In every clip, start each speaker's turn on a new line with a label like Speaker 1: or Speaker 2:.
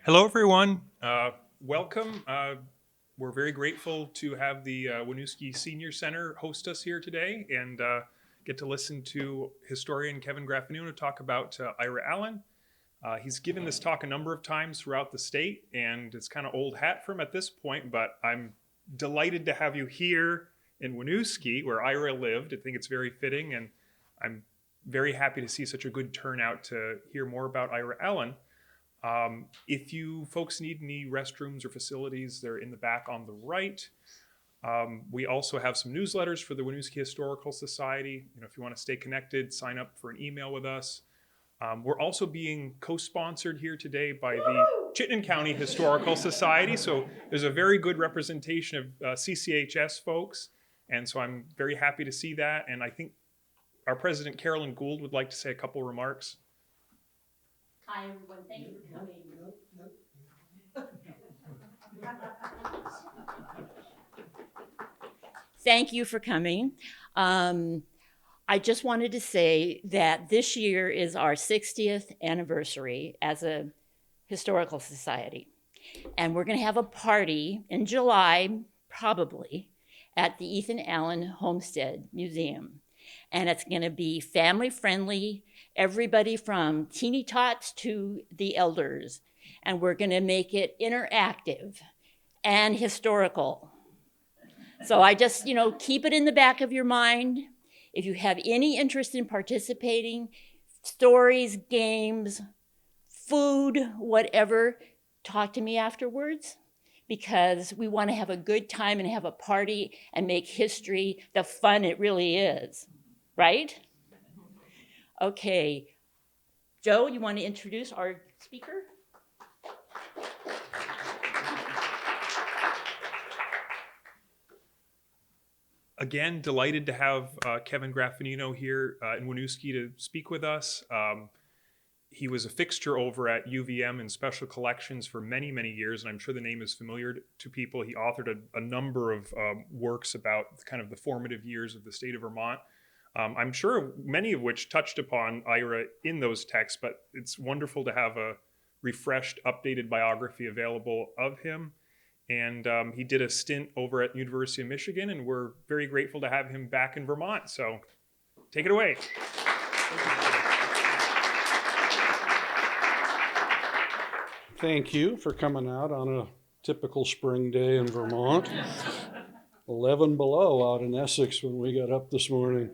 Speaker 1: Hello, everyone. Welcome. We're very grateful to have the Winooski Senior Center host us here today and get to listen to historian Kevin Graffagnino talk about Ira Allen. He's given this talk a number of times throughout the state, and it's kind of old hat for him at this point, but I'm delighted to have you here in Winooski, where Ira lived. I think it's very fitting, and I'm very happy to see such a good turnout to hear more about Ira Allen. If you folks need any restrooms or facilities, they're in the back on the right. We also have some newsletters for the Winooski Historical Society. If you want to stay connected, sign up for an email with us. We're also being co-sponsored here today by the Chittenden County Historical Society. So there's a very good representation of CCHS folks. And so I'm very happy to see that. And I think our president, Carolyn Gould, would like to say a couple remarks.
Speaker 2: Hi, everyone. Thank you for coming. Thank you for coming. I just wanted to say that this year is our 60th anniversary as a historical society. And we're going to have a party in July, probably, at the Ethan Allen Homestead Museum. And it's going to be family friendly, everybody from teeny tots to the elders. And we're going to make it interactive and historical. So I just, keep it in the back of your mind. If you have any interest in participating, stories, games, food, whatever, talk to me afterwards, because we want to have a good time and have a party and make history the fun it really is. Right? Okay. Joe, you want to introduce our speaker?
Speaker 1: Again, delighted to have Kevin Graffagnino here in Winooski to speak with us. He was a fixture over at UVM in special collections for many, many years, and I'm sure the name is familiar to people. He authored a number of works about kind of the formative years of the state of Vermont. I'm sure many of which touched upon Ira in those texts, but it's wonderful to have a refreshed, updated biography available of him. And he did a stint over at University of Michigan, and we're very grateful to have him back in Vermont. So take it away.
Speaker 3: Thank you for coming out on a typical spring day in Vermont. 11 below out in Essex when we got up this morning.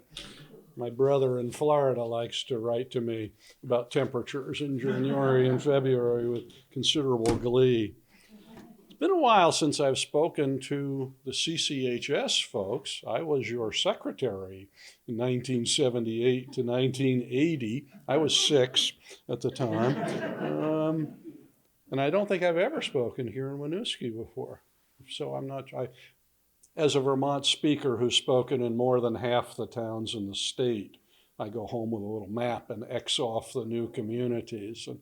Speaker 3: My brother in Florida likes to write to me about temperatures in January and February with considerable glee. It's been a while since I've spoken to the CCHS folks. I was your secretary in 1978 to 1980. I was 6 at the time. And I don't think I've ever spoken here in Winooski before. So as a Vermont speaker who's spoken in more than half the towns in the state, I go home with a little map and X off the new communities. And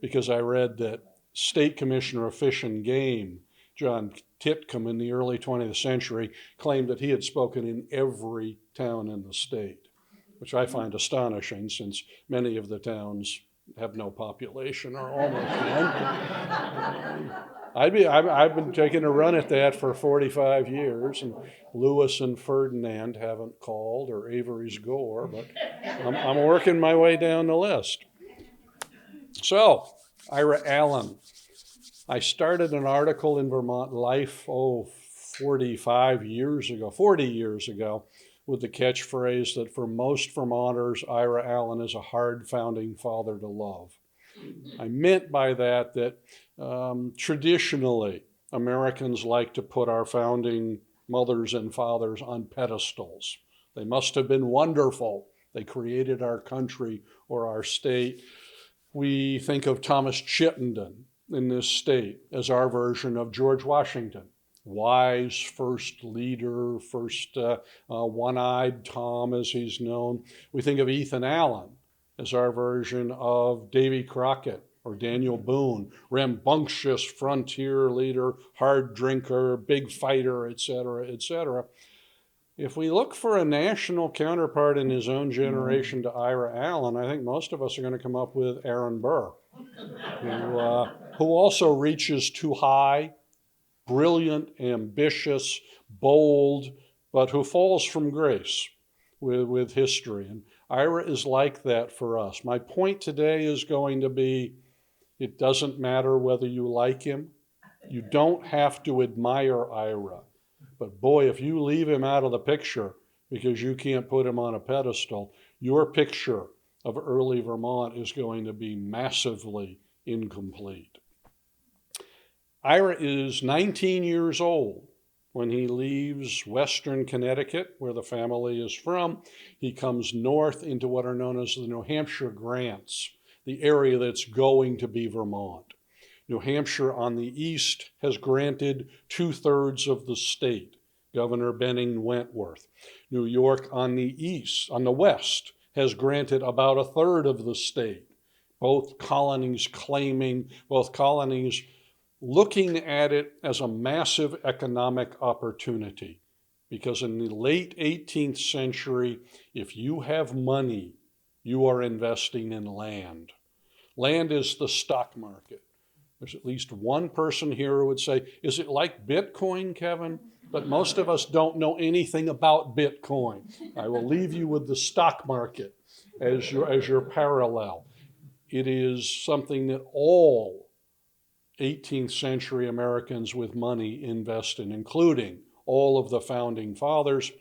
Speaker 3: because I read that State Commissioner of Fish and Game, John Titcomb, in the early 20th century, claimed that he had spoken in every town in the state, which I find astonishing since many of the towns have no population or almost none. I've been taking a run at that for 45 years, and Lewis and Ferdinand haven't called, or Avery's Gore, but I'm working my way down the list. So, Ira Allen. I started an article in Vermont Life, 40 years ago, with the catchphrase that for most Vermonters, Ira Allen is a hard founding father to love. I meant by that traditionally Americans like to put our founding mothers and fathers on pedestals. They must have been wonderful. They created our country or our state. We think of Thomas Chittenden in this state as our version of George Washington. Wise first leader, first one-eyed Tom as he's known. We think of Ethan Allen as our version of Davy Crockett or Daniel Boone, rambunctious frontier leader, hard drinker, big fighter, et cetera, et cetera. If we look for a national counterpart in his own generation to Ira Allen, I think most of us are going to come up with Aaron Burr, who who also reaches too high, brilliant, ambitious, bold, but who falls from grace with history. And Ira is like that for us. My point today is going to be, it doesn't matter whether you like him. You don't have to admire Ira. But boy, if you leave him out of the picture because you can't put him on a pedestal, your picture of early Vermont is going to be massively incomplete. Ira is 19 years old when he leaves western Connecticut, where the family is from. He comes north into what are known as the New Hampshire Grants, the area that's going to be Vermont. New Hampshire on the east has granted 2/3 of the state, Governor Benning Wentworth. New York on the east, on the west, has granted about 1/3 of the state, both colonies looking at it as a massive economic opportunity. Because in the late 18th century, if you have money, you are investing in land. Land is the stock market. There's at least one person here who would say, is it like Bitcoin, Kevin? But most of us don't know anything about Bitcoin. I will leave you with the stock market as your parallel. It is something that all 18th century Americans with money invest in, including all of the founding fathers.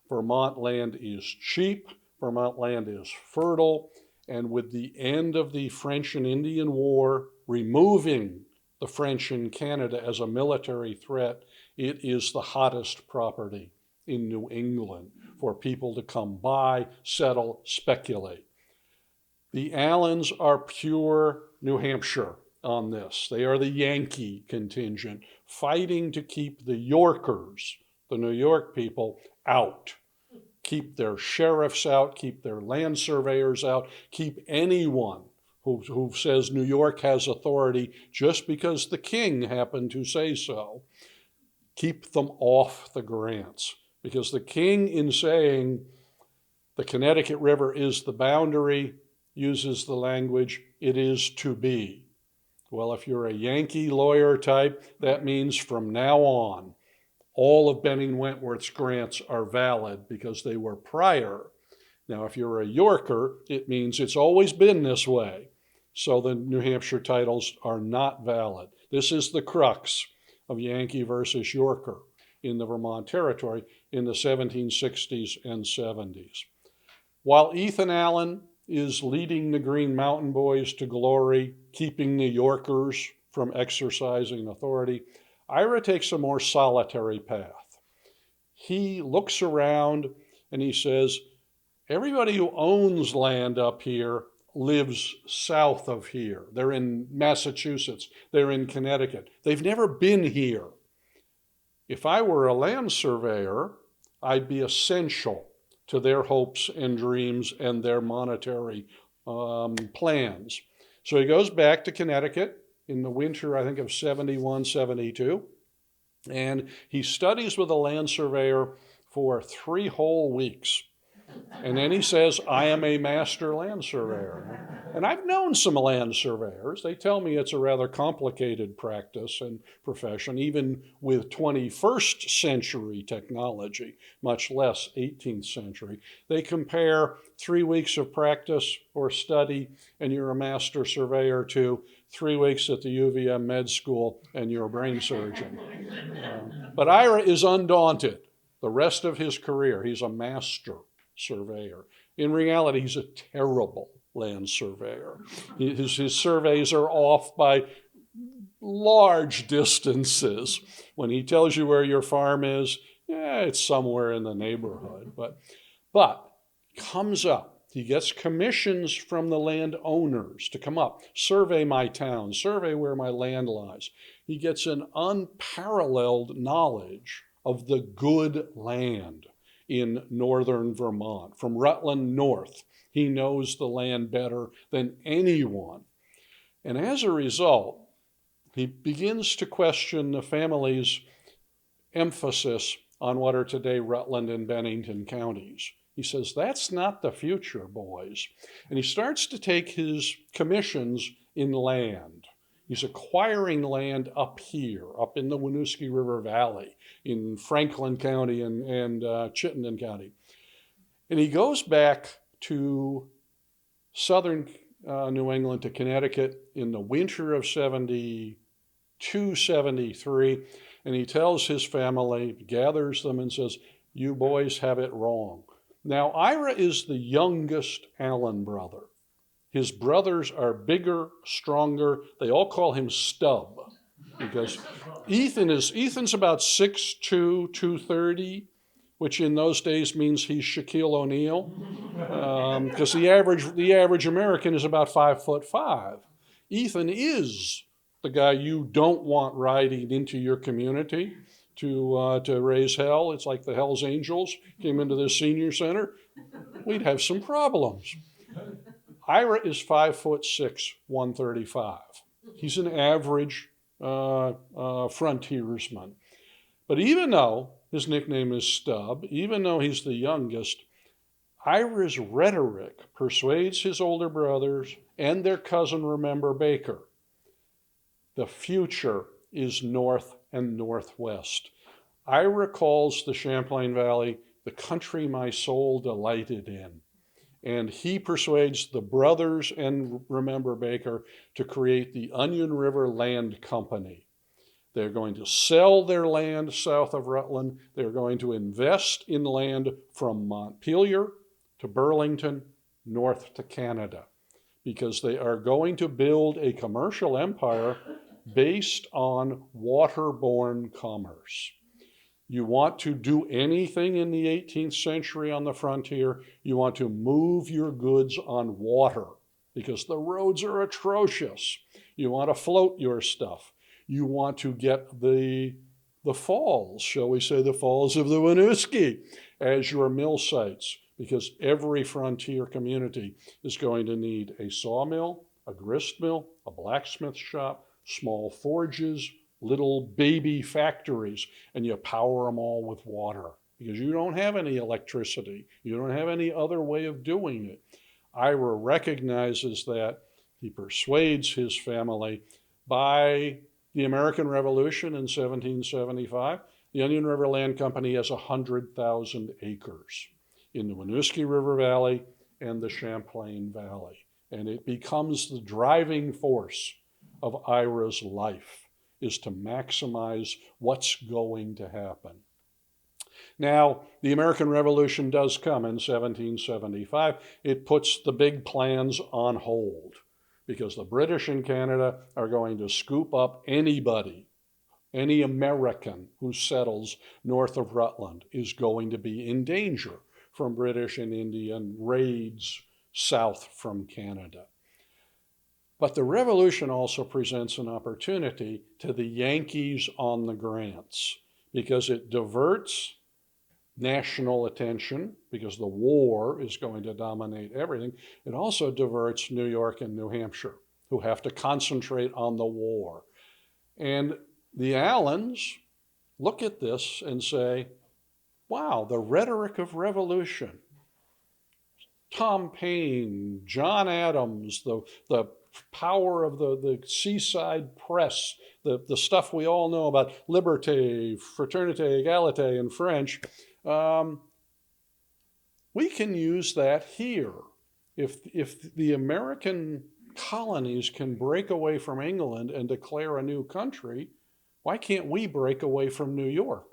Speaker 3: Vermont land is cheap, Vermont land is fertile, and with the end of the French and Indian War, removing the French in Canada as a military threat, it is the hottest property in New England for people to come buy, settle, speculate. The Allens are pure New Hampshire on this. They are the Yankee contingent, fighting to keep the Yorkers, the New York people, out. Keep their sheriffs out, keep their land surveyors out, keep anyone who says New York has authority just because the king happened to say so. Keep them off the grants. Because the king, in saying the Connecticut River is the boundary, uses the language, it is to be. Well, if you're a Yankee lawyer type, that means from now on, all of Benning Wentworth's grants are valid because they were prior. Now, if you're a Yorker, it means it's always been this way. So the New Hampshire titles are not valid. This is the crux of Yankee versus Yorker in the Vermont territory in the 1760s and 70s. While Ethan Allen is leading the Green Mountain Boys to glory, keeping the Yorkers from exercising authority, Ira takes a more solitary path. He looks around and he says, everybody who owns land up here lives south of here. They're in Massachusetts. They're in Connecticut. They've never been here. If I were a land surveyor, I'd be essential to their hopes and dreams and their monetary plans. So he goes back to Connecticut in the winter, I think, of 71, 72. And he studies with a land surveyor for 3 whole weeks. And then he says, I am a master land surveyor. And I've known some land surveyors. They tell me it's a rather complicated practice and profession, even with 21st century technology, much less 18th century. They compare 3 weeks of practice or study and you're a master surveyor to 3 weeks at the UVM med school and you're a brain surgeon. But Ira is undaunted. The rest of his career, he's a master surveyor. In reality, he's a terrible land surveyor. His surveys are off by large distances. When he tells you where your farm is, it's somewhere in the neighborhood. But comes up. He gets commissions from the landowners to come up, survey my town, survey where my land lies. He gets an unparalleled knowledge of the good land in northern Vermont. From Rutland north, he knows the land better than anyone. And as a result, he begins to question the family's emphasis on what are today Rutland and Bennington counties. He says, that's not the future, boys. And he starts to take his commissions in land. He's acquiring land up here, up in the Winooski River Valley, in Franklin County and Chittenden County. And he goes back to southern New England, to Connecticut, in the winter of 72, 73, and he tells his family, gathers them and says, "You boys have it wrong." Now, Ira is the youngest Allen brother. His brothers are bigger, stronger. They all call him Stub, because Ethan's about 6'2", 230, which in those days means he's Shaquille O'Neal, because the average American is about 5'5". Ethan is the guy you don't want riding into your community to raise hell. It's like the Hells Angels came into this senior center. We'd have some problems. Ira is 5'6", 135. He's an average frontiersman. But even though his nickname is Stub, even though he's the youngest, Ira's rhetoric persuades his older brothers and their cousin, remember, Baker. The future is north and northwest. Ira calls the Champlain Valley the country my soul delighted in. And he persuades the brothers and remember Baker to create the Onion River Land Company. They're going to sell their land south of Rutland. They're going to invest in land from Montpelier to Burlington, north to Canada, because they are going to build a commercial empire based on waterborne commerce. You want to do anything in the 18th century on the frontier, you want to move your goods on water, because the roads are atrocious. You want to float your stuff. You want to get the falls, shall we say, the falls of the Winooski as your mill sites, because every frontier community is going to need a sawmill, a grist mill, a blacksmith shop, small forges, little baby factories, and you power them all with water, because you don't have any electricity. You don't have any other way of doing it. Ira recognizes that. He persuades his family. By the American Revolution in 1775, the Onion River Land Company has 100,000 acres in the Winooski River Valley and the Champlain Valley. And it becomes the driving force of Ira's life, is to maximize what's going to happen. Now, the American Revolution does come in 1775. It puts the big plans on hold, because the British in Canada are going to scoop up anybody, any American who settles north of Rutland is going to be in danger from British and Indian raids south from Canada. But the Revolution also presents an opportunity to the Yankees on the grants, because it diverts national attention, because the war is going to dominate everything. It also diverts New York and New Hampshire, who have to concentrate on the war. And the Allens look at this and say, wow, the rhetoric of revolution. Tom Paine, John Adams, the power of the seaside press, the stuff we all know about liberté, fraternité, égalité in French, we can use that here. If the American colonies can break away from England and declare a new country, why can't we break away from New York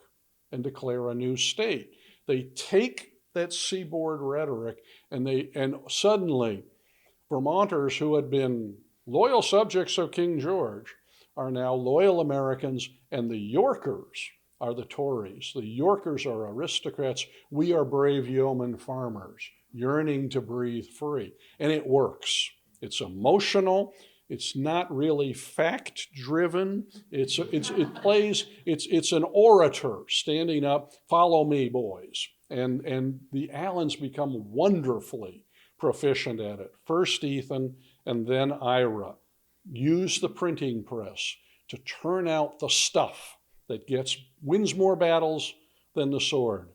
Speaker 3: and declare a new state? They take that seaboard rhetoric and suddenly Vermonters who had been loyal subjects of King George are now loyal Americans, and the Yorkers are the Tories. The Yorkers are aristocrats. We are brave yeoman farmers, yearning to breathe free. And it works. It's emotional. It's not really fact-driven. It's an orator standing up, follow me, boys. And the Allens become wonderfully proficient at it. First Ethan and then Ira use the printing press to turn out the stuff that wins more battles than the sword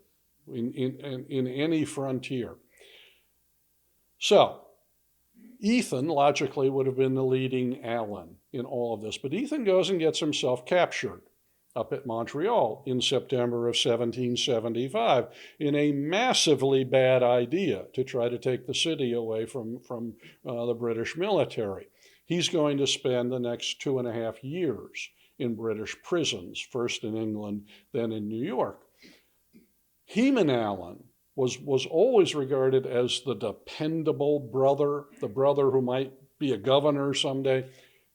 Speaker 3: in any frontier. So Ethan logically would have been the leading Allen. in all of this. But Ethan goes and gets himself captured up at Montreal in September of 1775 in a massively bad idea to try to take the city away from the British military. He's going to spend the next 2.5 years in British prisons, first in England, then in New York. Heman Allen was always regarded as the dependable brother, the brother who might be a governor someday.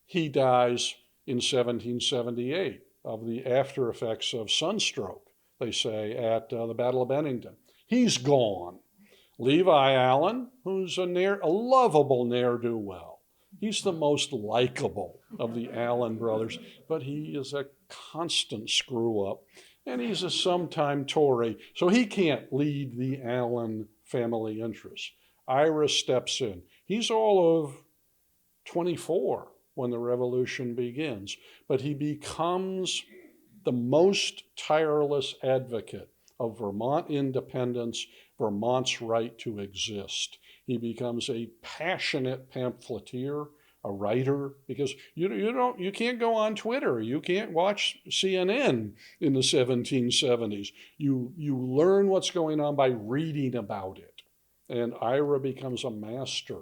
Speaker 3: He dies in 1778 of the after effects of sunstroke, they say, at the Battle of Bennington. He's gone. Levi Allen, who's a lovable ne'er-do-well. He's the most likable of the Allen brothers, but he is a constant screw-up, and he's a sometime Tory, so he can't lead the Allen family interests. Ira steps in. He's all of 24 when the revolution begins, but he becomes the most tireless advocate of Vermont independence, Vermont's right to exist. He becomes a passionate pamphleteer, a writer, because you can't go on Twitter, you can't watch CNN in the 1770s. You learn what's going on by reading about it. And Ira becomes a master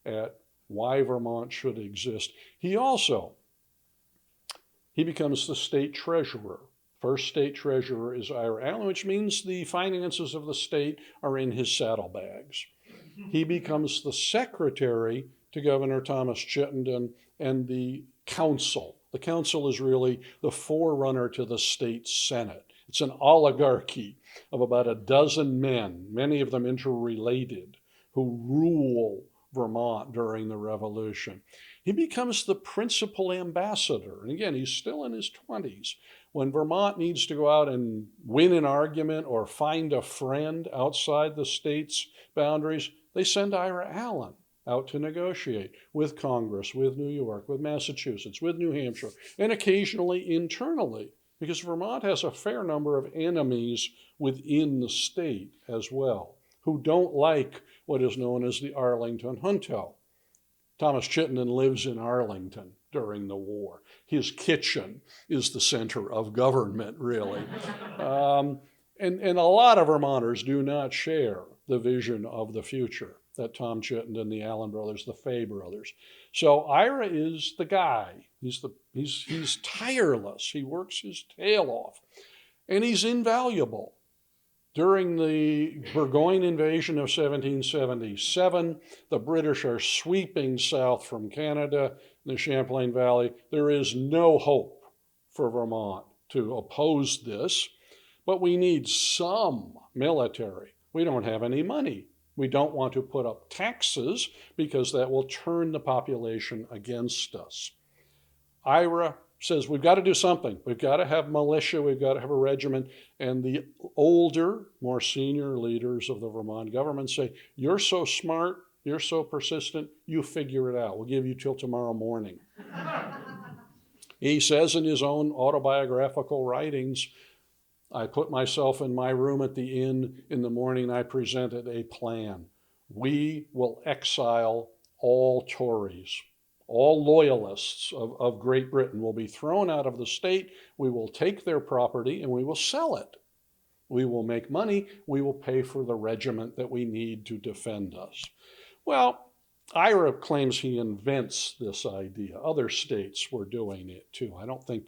Speaker 3: at why Vermont should exist. He becomes the state treasurer. First state treasurer is Ira Allen, which means the finances of the state are in his saddlebags. He becomes the secretary to Governor Thomas Chittenden and the council. The council is really the forerunner to the state senate. It's an oligarchy of about a dozen men, many of them interrelated, who rule Vermont during the Revolution. He becomes the principal ambassador. And again, he's still in his 20s. When Vermont needs to go out and win an argument or find a friend outside the state's boundaries, they send Ira Allen out to negotiate with Congress, with New York, with Massachusetts, with New Hampshire, and occasionally internally, because Vermont has a fair number of enemies within the state as well, who don't like what is known as the Arlington Junto. Thomas Chittenden lives in Arlington during the war. His kitchen is the center of government, really. And a lot of Vermonters do not share the vision of the future that Tom Chittenden, the Allen brothers, the Fay brothers. So Ira is the guy. He's tireless. He works his tail off. And he's invaluable. During the Burgoyne invasion of 1777, the British are sweeping south from Canada, the Champlain Valley. There is no hope for Vermont to oppose this, but we need some military. We don't have any money. We don't want to put up taxes because that will turn the population against us. Ira says, we've got to do something. We've got to have militia. We've got to have a regiment. And the older, more senior leaders of the Vermont government say, you're so smart, you're so persistent, you figure it out. We'll give you till tomorrow morning. He says in his own autobiographical writings, I put myself in my room at the inn in the morning. I presented a plan. We will exile all Tories. All loyalists of Great Britain will be thrown out of the state. We will take their property and we will sell it. We will make money. We will pay for the regiment that we need to defend us. Well, Ira claims he invents this idea. Other states were doing it too. I don't think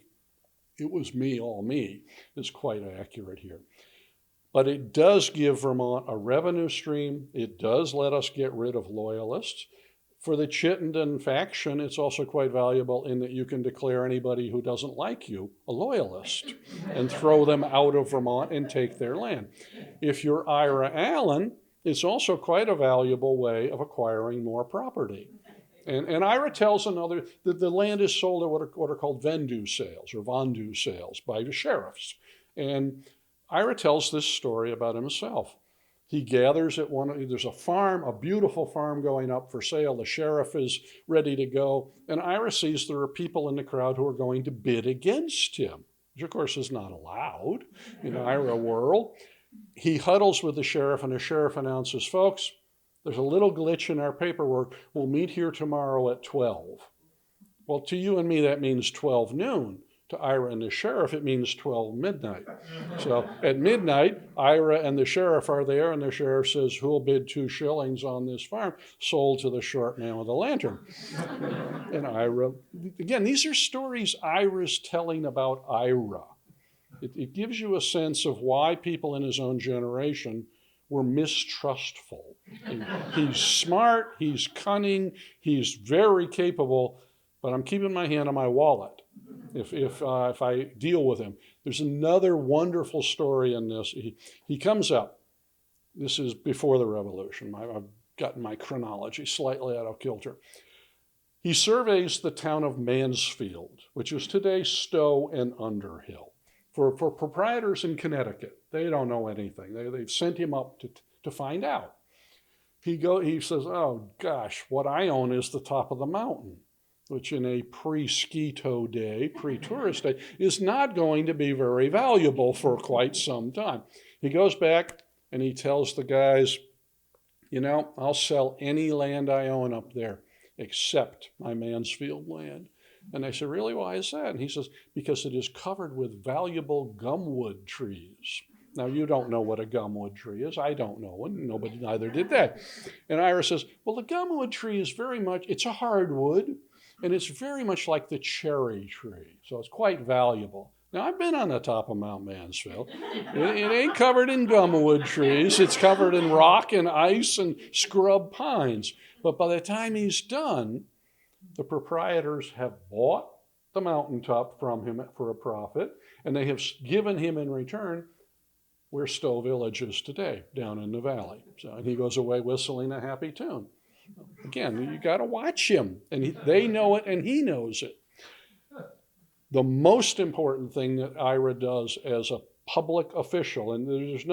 Speaker 3: it was all me is quite accurate here. But it does give Vermont a revenue stream. It does let us get rid of loyalists. For the Chittenden faction, it's also quite valuable in that you can declare anybody who doesn't like you a loyalist and throw them out of Vermont and take their land. If you're Ira Allen, it's also quite a valuable way of acquiring more property. And Ira tells that the land is sold at what are called vendue sales or vendu sales by the sheriffs. And Ira tells this story about himself. He gathers at there's a farm, a beautiful farm going up for sale. The sheriff is ready to go. And Ira sees there are people in the crowd who are going to bid against him, which of course is not allowed in Ira world. He huddles with the sheriff and the sheriff announces, folks, there's a little glitch in our paperwork. We'll meet here tomorrow at 12. Well, to you and me, that means 12 noon. To Ira and the sheriff, it means 12 midnight. So at midnight, Ira and the sheriff are there, and the sheriff says, who'll bid 2 shillings on this farm? Sold to the short man with a lantern. And Ira, again, these are stories Ira's telling about Ira. It gives you a sense of why people in his own generation were mistrustful. He's smart, he's cunning, he's very capable, but I'm keeping my hand on my wallet if I deal with him. There's another wonderful story in this. He comes up. This is before the Revolution. I've gotten my chronology slightly out of kilter. He surveys the town of Mansfield, which is today Stowe and Underhill. For proprietors in Connecticut, they don't know anything. They've sent him up to find out. He says, oh gosh, what I own is the top of the mountain, which in a pre-ski-tow day, pre-tourist day, is not going to be very valuable for quite some time. He goes back and he tells the guys, I'll sell any land I own up there except my Mansfield land. And they said, really, why is that? And he says, because it is covered with valuable gumwood trees. Now, you don't know what a gumwood tree is. I don't know, and neither did they. And Ira says, well, the gumwood tree is it's a hardwood, and it's very much like the cherry tree, so it's quite valuable. Now, I've been on the top of Mount Mansfield. It ain't covered in gumwood trees. It's covered in rock and ice and scrub pines. But by the time he's done, the proprietors have bought the mountaintop from him for a profit, and they have given him in return where Stowe Village is today, down in the valley. And he goes away whistling a happy tune. Again, you got to watch him, and they know it, and he knows it. The most important thing that Ira does as a public official, and there's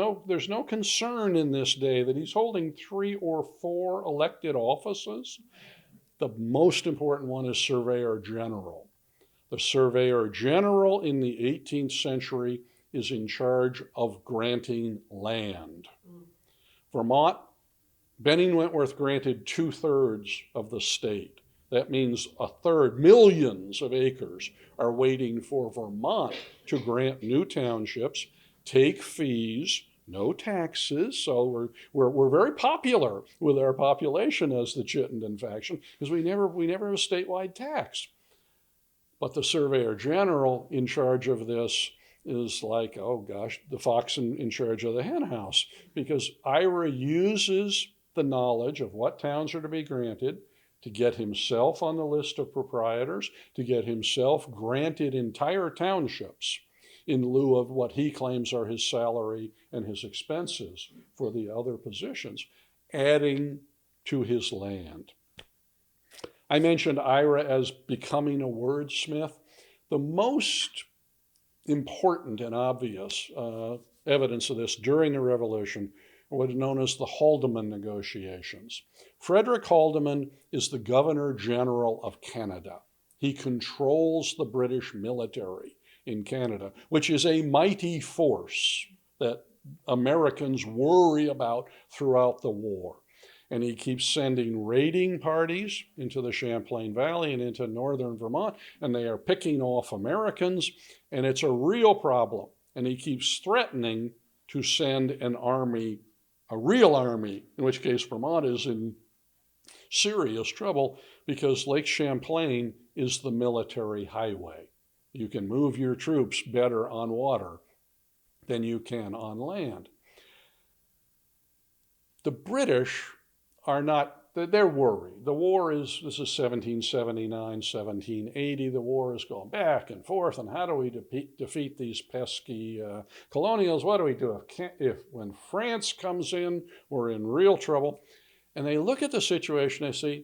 Speaker 3: no concern in this day that he's holding 3 or 4 elected offices. The most important one is Surveyor General. The Surveyor General in the 18th century is in charge of granting land. Vermont, Benning Wentworth granted 2/3 of the state. That means 1/3, millions of acres are waiting for Vermont to grant new townships, take fees, no taxes. So we're very popular with our population as the Chittenden faction because we never have a statewide tax. But the Surveyor General in charge of this is like, oh gosh, the fox in charge of the hen house, because Ira uses the knowledge of what towns are to be granted to get himself on the list of proprietors, to get himself granted entire townships in lieu of what he claims are his salary and his expenses for the other positions, adding to his land. I mentioned Ira as becoming a wordsmith. The most important and obvious evidence of this during the Revolution are what is known as the Haldimand negotiations. Frederick Haldimand is the Governor General of Canada. He controls the British military in Canada, which is a mighty force that Americans worry about throughout the war. And he keeps sending raiding parties into the Champlain Valley and into northern Vermont, and they are picking off Americans, and it's a real problem. And he keeps threatening to send an army, a real army, in which case Vermont is in serious trouble because Lake Champlain is the military highway. You can move your troops better on water than you can on land. The British are not, they're worried. The war this is 1779, 1780. The war is going back and forth, and how do we defeat these pesky colonials? What do we do if when France comes in, we're in real trouble? And they look at the situation, they say,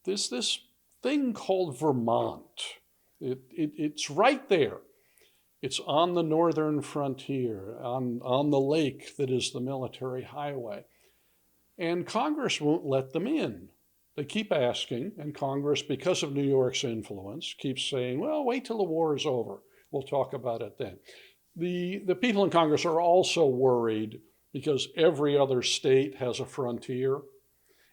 Speaker 3: this thing called Vermont, it's right there. It's on the northern frontier, on the lake that is the military highway. And Congress won't let them in. They keep asking, and Congress, because of New York's influence, keeps saying, well, wait till the war is over. We'll talk about it then. The people in Congress are also worried because every other state has a frontier.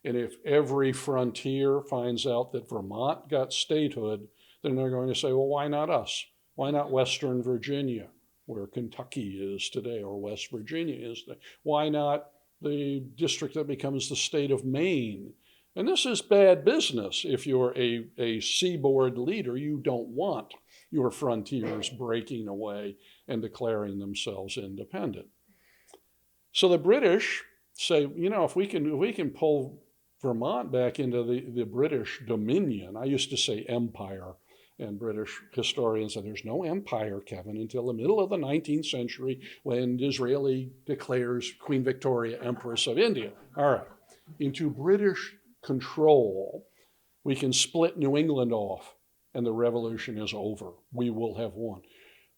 Speaker 3: And if every frontier finds out that Vermont got statehood, then they're going to say, well, why not us? Why not Western Virginia, where Kentucky is today, or West Virginia is today? Why not the district that becomes the state of Maine? And this is bad business. If you're a seaboard leader, you don't want your frontiers breaking away and declaring themselves independent. So the British say, if we can pull Vermont back into the British dominion, I used to say empire, and British historians said there's no empire, Kevin, until the middle of the 19th century when Disraeli declares Queen Victoria Empress of India. All right, into British control, we can split New England off, and the revolution is over. We will have won.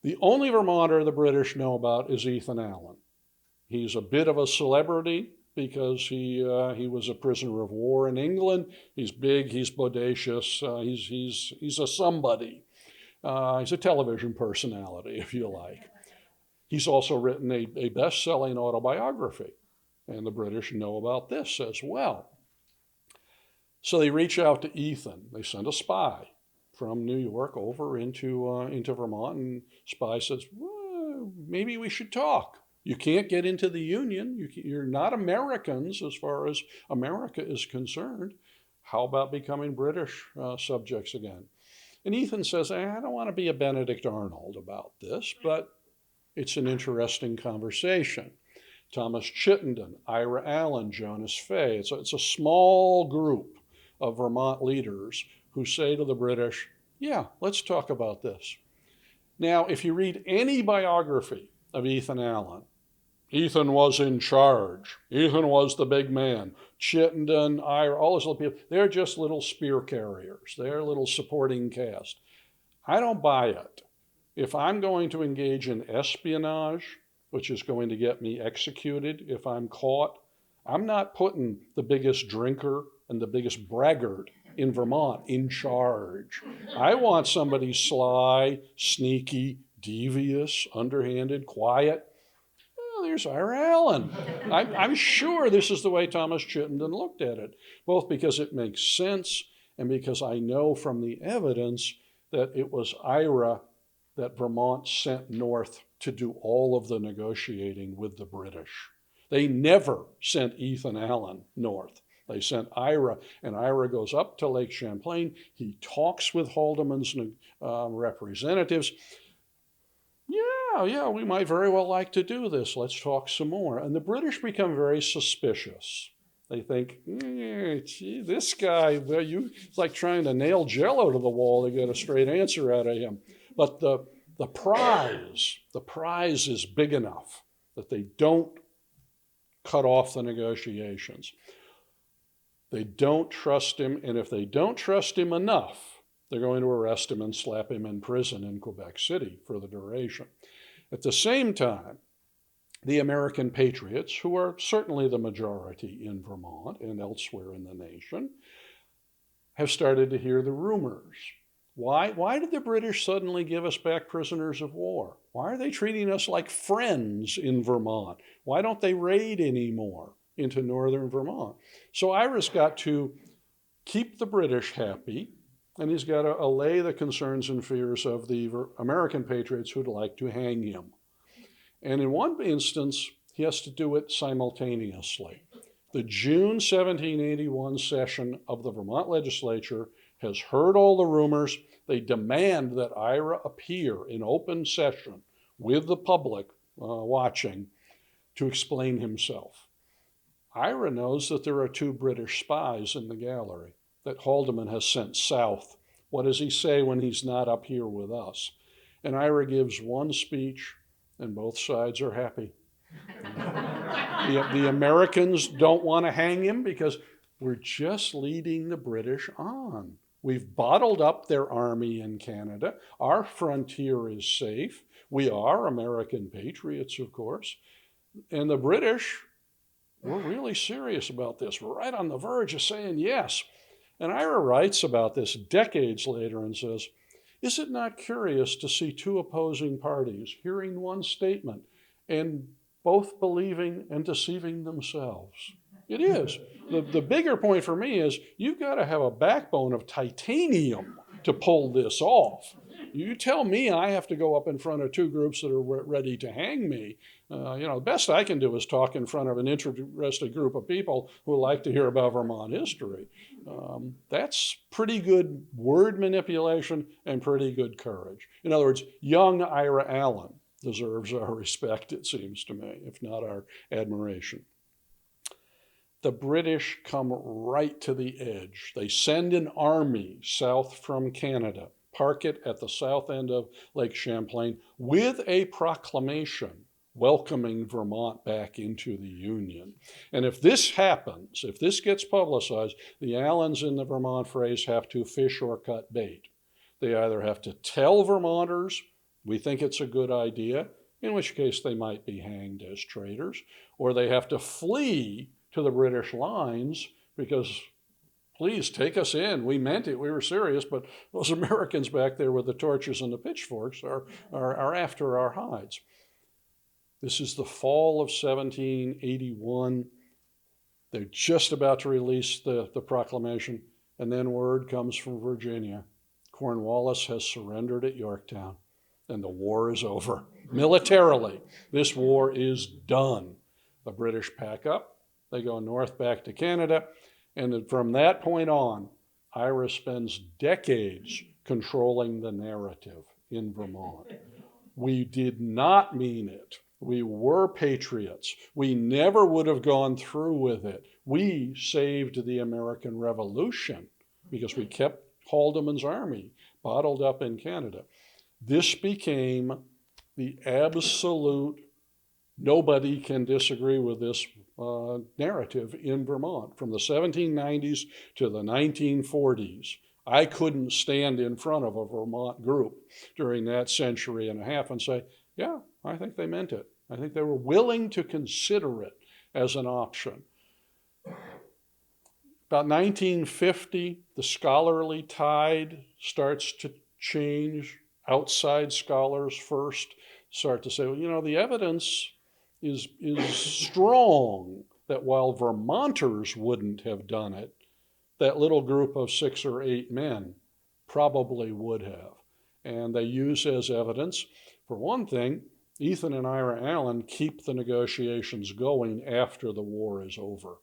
Speaker 3: The only Vermonter the British know about is Ethan Allen. He's a bit of a celebrity because he was a prisoner of war in England. He's big, he's bodacious, he's a somebody. He's a television personality, if you like. He's also written a best-selling autobiography, and the British know about this as well. So they reach out to Ethan. They send a spy from New York over into Vermont, and spy says, well, maybe we should talk. You can't get into the Union. You're not Americans as far as America is concerned. How about becoming British subjects again? And Ethan says, I don't want to be a Benedict Arnold about this, but it's an interesting conversation. Thomas Chittenden, Ira Allen, Jonas Fay. It's a small group of Vermont leaders who say to the British, yeah, let's talk about this. Now, if you read any biography of Ethan Allen, Ethan was in charge. Ethan was the big man. Chittenden, Ira, all those little people, they're just little spear carriers. They're little supporting cast. I don't buy it. If I'm going to engage in espionage, which is going to get me executed if I'm caught, I'm not putting the biggest drinker and the biggest braggart in Vermont in charge. I want somebody sly, sneaky, devious, underhanded, quiet. Oh, there's Ira Allen. I'm sure this is the way Thomas Chittenden looked at it, both because it makes sense and because I know from the evidence that it was Ira that Vermont sent north to do all of the negotiating with the British. They never sent Ethan Allen north. They sent Ira, and Ira goes up to Lake Champlain. He talks with Haldeman's representatives. Yeah, we might very well like to do this. Let's talk some more. And the British become very suspicious. They think, gee, this guy, it's like trying to nail Jell-O to the wall to get a straight answer out of him. But the prize is big enough that they don't cut off the negotiations. They don't trust him, and if they don't trust him enough, they're going to arrest him and slap him in prison in Quebec City for the duration. At the same time, the American patriots, who are certainly the majority in Vermont and elsewhere in the nation, have started to hear the rumors. Why did the British suddenly give us back prisoners of war? Why are they treating us like friends in Vermont? Why don't they raid anymore into northern Vermont? So Ira's got to keep the British happy, and he's got to allay the concerns and fears of the American patriots who'd like to hang him. And in one instance, he has to do it simultaneously. The June 1781 session of the Vermont legislature has heard all the rumors. They demand that Ira appear in open session with the public watching to explain himself. Ira knows that there are 2 British spies in the gallery that Haldeman has sent south. What does he say when he's not up here with us? And Ira gives one speech, and both sides are happy. The Americans don't want to hang him because we're just leading the British on. We've bottled up their army in Canada. Our frontier is safe. We are American patriots, of course. And the British, we're really serious about this. We're right on the verge of saying yes. And Ira writes about this decades later and says, is it not curious to see 2 opposing parties hearing one statement and both believing and deceiving themselves? It is. The bigger point for me is you've got to have a backbone of titanium to pull this off. You tell me I have to go up in front of two groups that are ready to hang me. The best I can do is talk in front of an interested group of people who like to hear about Vermont history. That's pretty good word manipulation and pretty good courage. In other words, young Ira Allen deserves our respect, it seems to me, if not our admiration. The British come right to the edge. They send an army south from Canada, park it at the south end of Lake Champlain with a proclamation welcoming Vermont back into the Union. And if this happens, if this gets publicized, the Allens in the Vermont phrase have to fish or cut bait. They either have to tell Vermonters, we think it's a good idea, in which case they might be hanged as traitors, or they have to flee to the British lines because, please take us in. We meant it. We were serious, but those Americans back there with the torches and the pitchforks are after our hides. This is the fall of 1781. They're just about to release the proclamation, and then word comes from Virginia. Cornwallis has surrendered at Yorktown, and the war is over. Militarily, this war is done. The British pack up. They go north back to Canada, and from that point on, Ira spends decades controlling the narrative in Vermont. We did not mean it. We were patriots. We never would have gone through with it. We saved the American Revolution because we kept Haldeman's army bottled up in Canada. This became the absolute, nobody can disagree with this narrative in Vermont. From the 1790s to the 1940s, I couldn't stand in front of a Vermont group during that century and a half and say, yeah, I think they meant it. I think they were willing to consider it as an option. About 1950, the scholarly tide starts to change. Outside scholars first start to say, well, the evidence is strong that while Vermonters wouldn't have done it, that little group of 6 or 8 men probably would have. And they use as evidence, for one thing, Ethan and Ira Allen keep the negotiations going after the war is over.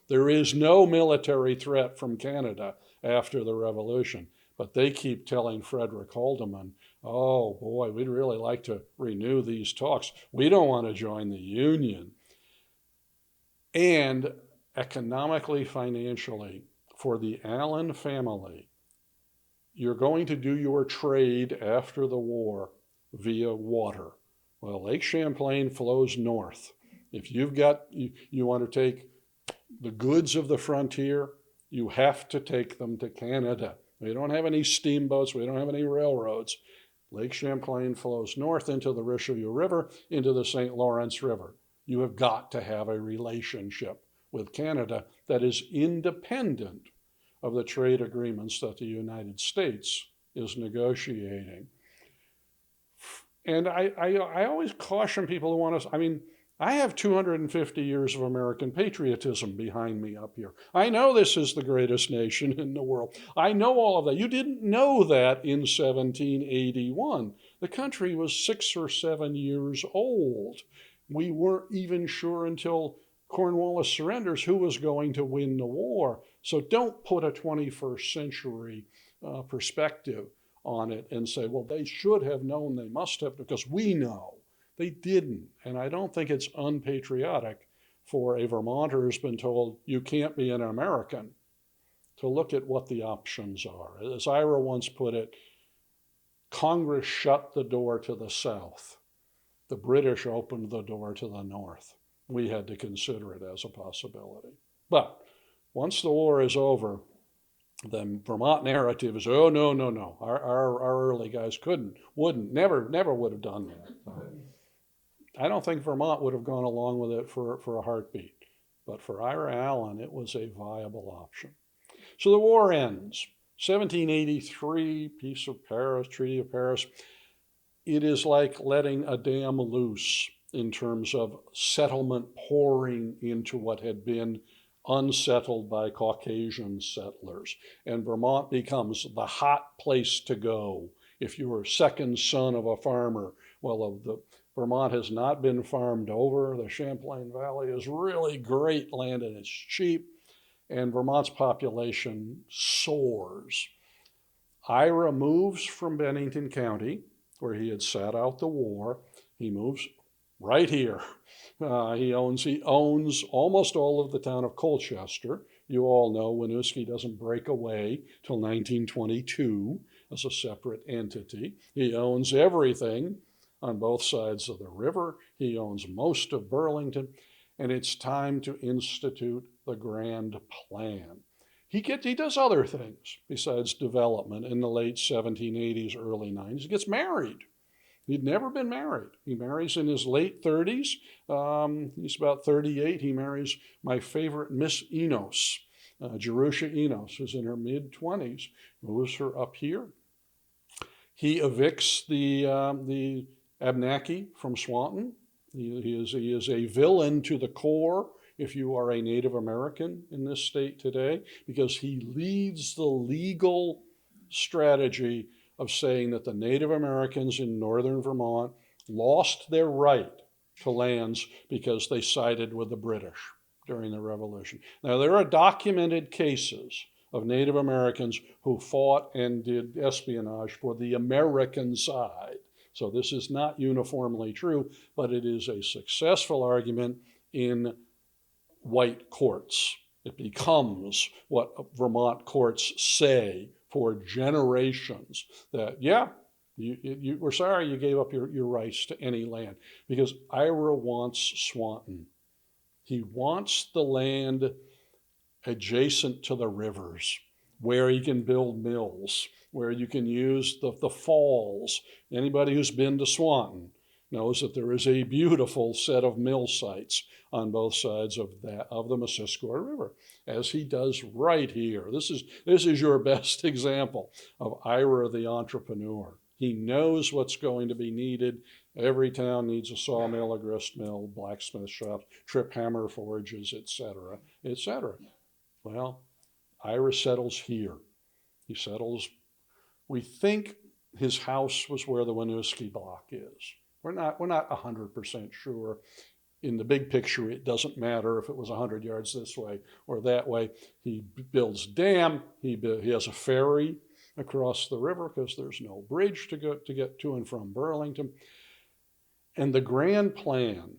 Speaker 3: There is no military threat from Canada after the Revolution, but they keep telling Frederick Haldeman, oh boy, we'd really like to renew these talks. We don't want to join the Union. And economically, financially, for the Allen family, you're going to do your trade after the war via water. Well, Lake Champlain flows north. If you want to take the goods of the frontier, you have to take them to Canada. We don't have any steamboats. We don't have any railroads. Lake Champlain flows north into the Richelieu River, into the St. Lawrence River. You have got to have a relationship with Canada that is independent of the trade agreements that the United States is negotiating. And I always caution people who want to, I have 250 years of American patriotism behind me up here. I know this is the greatest nation in the world. I know all of that. You didn't know that in 1781. The country was 6 or 7 years old. We weren't even sure until Cornwallis surrenders who was going to win the war. So don't put a 21st century perspective on it and say, well, they should have known, they must have, because we know. They didn't. And I don't think it's unpatriotic for a Vermonter who's been told you can't be an American to look at what the options are. As Ira once put it, Congress shut the door to the south. The British opened the door to the north. We had to consider it as a possibility. But once the war is over, the Vermont narrative is, oh, no. Our early guys wouldn't, never would have done that. I don't think Vermont would have gone along with it for a heartbeat. But for Ira Allen, it was a viable option. So the war ends. 1783, Peace of Paris, Treaty of Paris. It is like letting a dam loose in terms of settlement pouring into what had been unsettled by Caucasian settlers. And Vermont becomes the hot place to go if you're a second son of a farmer. Well, Vermont has not been farmed over. The Champlain Valley is really great land and it's cheap. And Vermont's population soars. Ira moves from Bennington County, where he had sat out the war. He moves right here. He owns almost all of the town of Colchester. You all know Winooski doesn't break away till 1922 as a separate entity. He owns everything on both sides of the river. He owns most of Burlington, and it's time to institute the grand plan. He does other things besides development in the late 1780s, early 90s. He gets married. He'd never been married. He marries in his late 30s. He's about 38. He marries my favorite Miss Enos, Jerusha Enos, who's in her mid-20s, moves her up here. He evicts the Abnaki from Swanton. He is a villain to the core if you are a Native American in this state today, because he leads the legal strategy of saying that the Native Americans in northern Vermont lost their right to lands because they sided with the British during the Revolution. Now, there are documented cases of Native Americans who fought and did espionage for the American side. So this is not uniformly true, but it is a successful argument in white courts. It becomes what Vermont courts say for generations, that, yeah, we're sorry you gave up your rights to any land, because Ira wants Swanton. He wants the land adjacent to the rivers, where he can build mills, where you can use the falls. Anybody who's been to Swanton knows that there is a beautiful set of mill sites on both sides of the Missisquoi River, as he does right here. This is your best example of Ira the entrepreneur. He knows what's going to be needed. Every town needs a sawmill, a grist mill, blacksmith shops, trip hammer forges, etc., etc. Well, Ira settles here. He settles, we think his house was where the Winooski block is. We're not 100% sure. In the big picture, it doesn't matter if it was 100 yards this way or that way. He builds dam. He has a ferry across the river because there's no bridge to get to and from Burlington. And the grand plan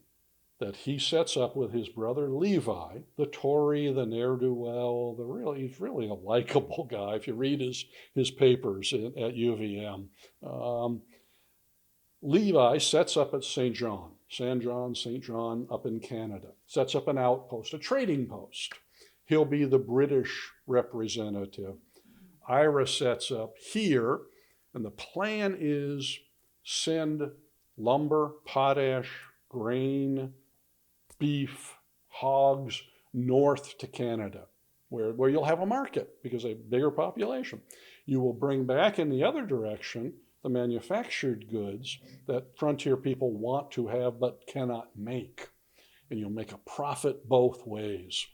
Speaker 3: that he sets up with his brother Levi, the Tory, the ne'er-do-well, he's really a likable guy if you read his papers at UVM. Levi sets up at St. John up in Canada, sets up an outpost, a trading post. He'll be the British representative. Ira sets up here, and the plan is send lumber, potash, grain, beef, hogs north to Canada, where you'll have a market because a bigger population. You will bring back in the other direction the manufactured goods that frontier people want to have but cannot make. And you'll make a profit both ways.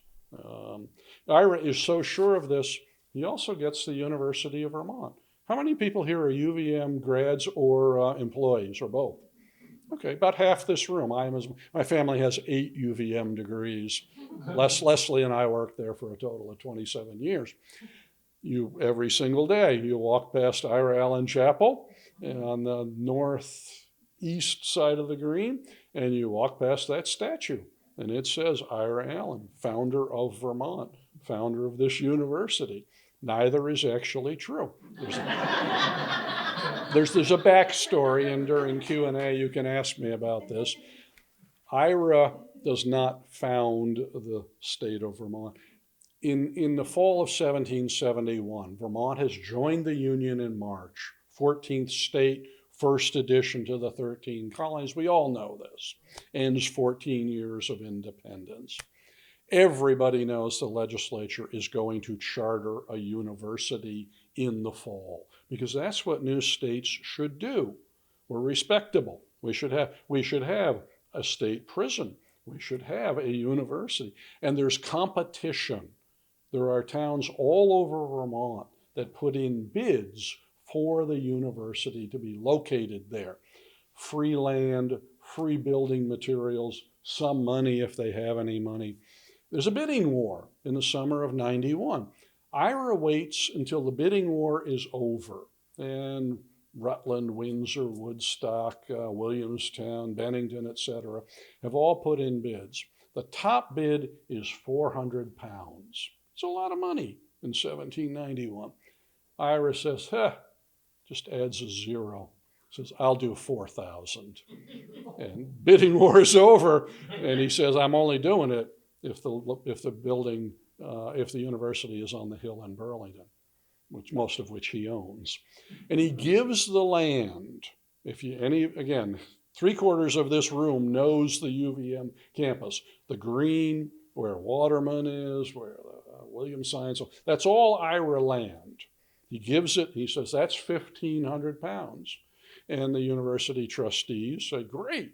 Speaker 3: Ira is so sure of this, he also gets the University of Vermont. How many people here are UVM grads or employees or both? Okay, about half this room. My family has 8 UVM degrees. Leslie and I worked there for a total of 27 years. Every single day, you walk past Ira Allen Chapel on the northeast side of the green, and you walk past that statue, and it says Ira Allen, founder of Vermont, founder of this university. Neither is actually true. There's a backstory, and during Q&A you can ask me about this. Ira does not found the state of Vermont. In the fall of 1771, Vermont has joined the Union in March, 14th state, first addition to the 13 colonies. We all know this. Ends 14 years of independence. Everybody knows the legislature is going to charter a university in the fall because that's what new states should do. We're respectable. We should have a state prison. We should have a university. And there's competition. There are towns all over Vermont that put in bids for the university to be located there. Free land, free building materials, some money if they have any money. There's a bidding war in the summer of '91. Ira waits until the bidding war is over, and Rutland, Windsor, Woodstock, Williamstown, Bennington, etc., have all put in bids. The top bid is £400. It's a lot of money in 1791. Ira says, just adds a zero. Says, I'll do 4,000. And bidding war is over, and he says, I'm only doing it if the university is on the hill in Burlington, most of which he owns. And he gives the land. Again, 3/4 of this room knows the UVM campus. The green, where Waterman is, where William Science, that's all Ira land. He gives it, he says, that's £1,500. And the university trustees say, great,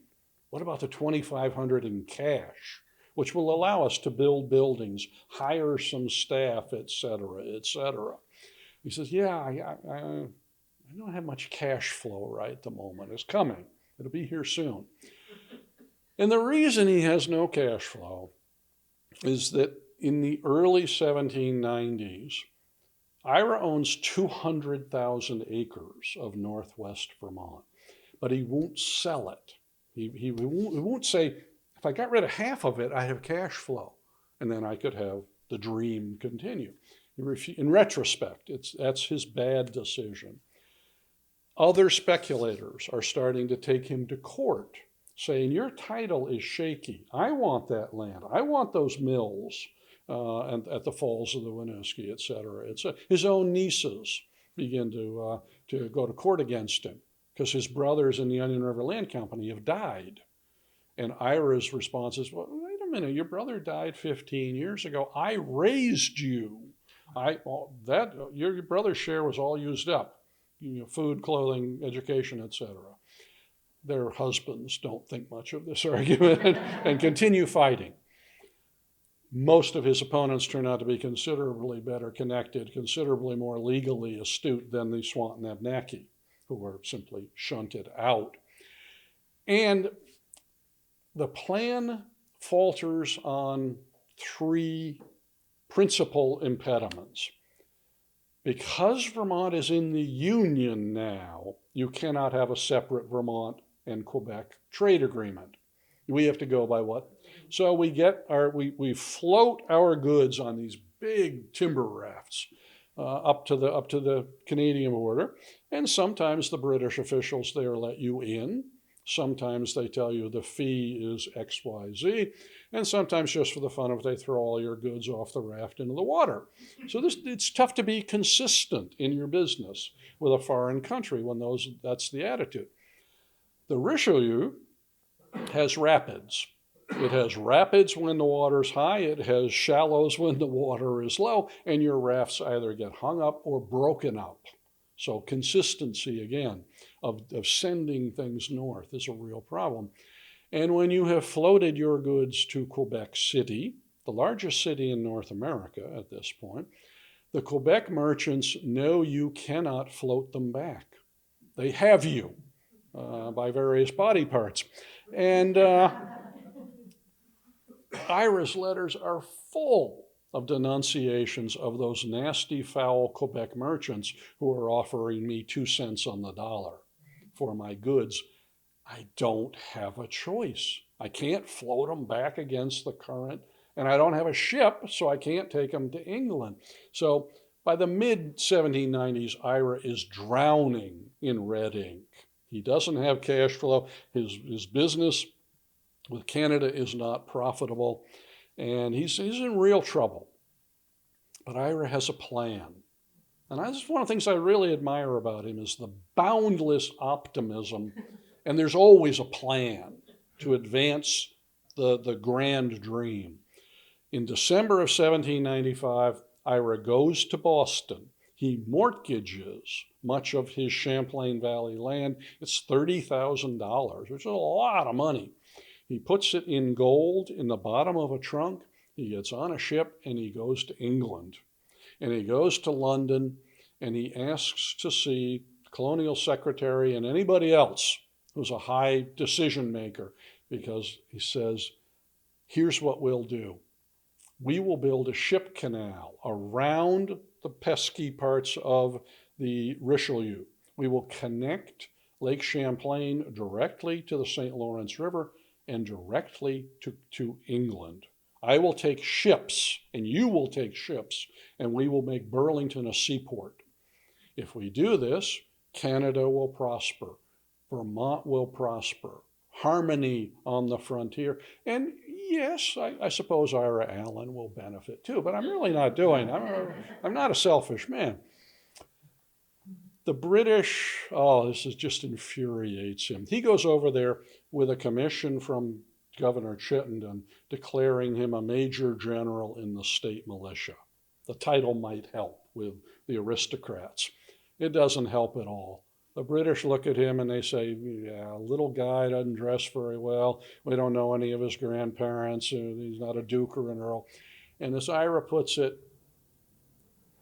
Speaker 3: what about the $2,500 in cash, which will allow us to build buildings, hire some staff, et cetera, et cetera. He says, yeah, I don't have much cash flow right at the moment. It's coming. It'll be here soon. And the reason he has no cash flow is that in the early 1790s, Ira owns 200,000 acres of northwest Vermont, but he won't sell it. He won't say, if I got rid of half of it, I have cash flow, and then I could have the dream continue. In retrospect, that's his bad decision. Other speculators are starting to take him to court, saying, your title is shaky. I want that land. I want those mills and at the falls of the Winooski, et cetera. His own nieces begin to go to court against him because his brothers in the Onion River Land Company have died. And Ira's response is, well, wait a minute, your brother died 15 years ago. I raised you. Your brother's share was all used up. Food, clothing, education, et cetera. Their husbands don't think much of this argument and continue fighting. Most of his opponents turn out to be considerably better connected, considerably more legally astute than the Swanton Abnaki, who were simply shunted out. And the plan falters on 3 principal impediments. Because Vermont is in the Union now, you cannot have a separate Vermont and Quebec trade agreement. We have to go by what? So we float our goods on these big timber rafts up to the Canadian border, and sometimes the British officials there let you in. Sometimes they tell you the fee is XYZ, and sometimes just for the fun of it, they throw all your goods off the raft into the water. So it's tough to be consistent in your business with a foreign country when that's the attitude. The Richelieu has rapids. It has rapids when the water's high, it has shallows when the water is low, and your rafts either get hung up or broken up. So consistency, again, of sending things north is a real problem. And when you have floated your goods to Quebec City, the largest city in North America at this point, the Quebec merchants know you cannot float them back. They have you by various body parts. And Ira's letters are full of denunciations of those nasty, foul Quebec merchants who are offering me 2 cents on the dollar for my goods. I don't have a choice. I can't float them back against the current, and I don't have a ship, so I can't take them to England. So by the mid-1790s, Ira is drowning in red ink. He doesn't have cash flow. His business with Canada is not profitable, and he's in real trouble. But Ira has a plan. And that's one of the things I really admire about him is the boundless optimism, and there's always a plan to advance the grand dream. In December of 1795, Ira goes to Boston. He mortgages much of his Champlain Valley land. It's $30,000, which is a lot of money. He puts it in gold in the bottom of a trunk. He gets on a ship and he goes to England. And he goes to London and he asks to see the colonial secretary and anybody else who's a high decision maker, because he says, here's what we'll do. We will build a ship canal around the pesky parts of the Richelieu. We will connect Lake Champlain directly to the St. Lawrence River and directly to England. I will take ships, and you will take ships, and we will make Burlington a seaport. If we do this, Canada will prosper. Vermont will prosper. Harmony on the frontier. And yes, I suppose Ira Allen will benefit too, but I'm really not doing it. I'm not a selfish man. The British, this just infuriates him. He goes over there with a commission from Governor Chittenden declaring him a major general in the state militia. The title might help with the aristocrats. It doesn't help at all. The British look at him and they say, yeah, little guy, doesn't dress very well. We don't know any of his grandparents. He's not a duke or an earl. And as Ira puts it,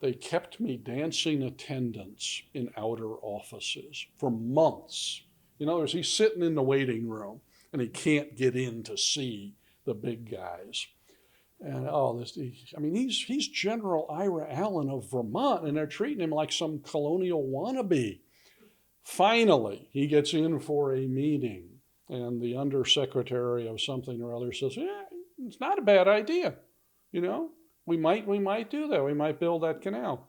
Speaker 3: they kept me dancing attendance in outer offices for months. In other words, he's sitting in the waiting room and he can't get in to see the big guys. And he's General Ira Allen of Vermont, and they're treating him like some colonial wannabe. Finally, he gets in for a meeting, and the undersecretary of something or other says, yeah, it's not a bad idea. We might do that. We might build that canal.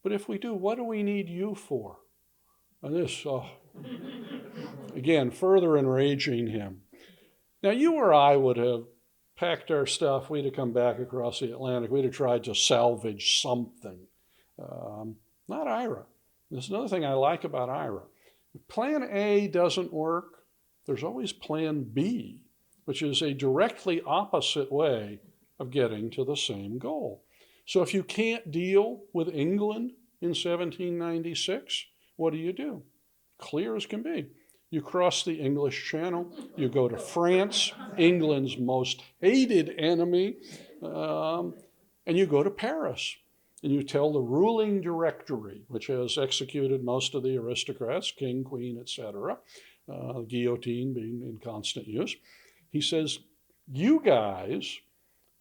Speaker 3: But if we do, what do we need you for? And this, again, further enraging him. Now, you or I would have packed our stuff. We'd have come back across the Atlantic. We'd have tried to salvage something. Not Ira. There's another thing I like about Ira. If plan A doesn't work, there's always plan B, which is a directly opposite way of getting to the same goal. So if you can't deal with England in 1796, what do? Clear as can be. You cross the English Channel, you go to France, England's most hated enemy, and you go to Paris. And you tell the ruling directory, which has executed most of the aristocrats, king, queen, etc., guillotine being in constant use. He says, you guys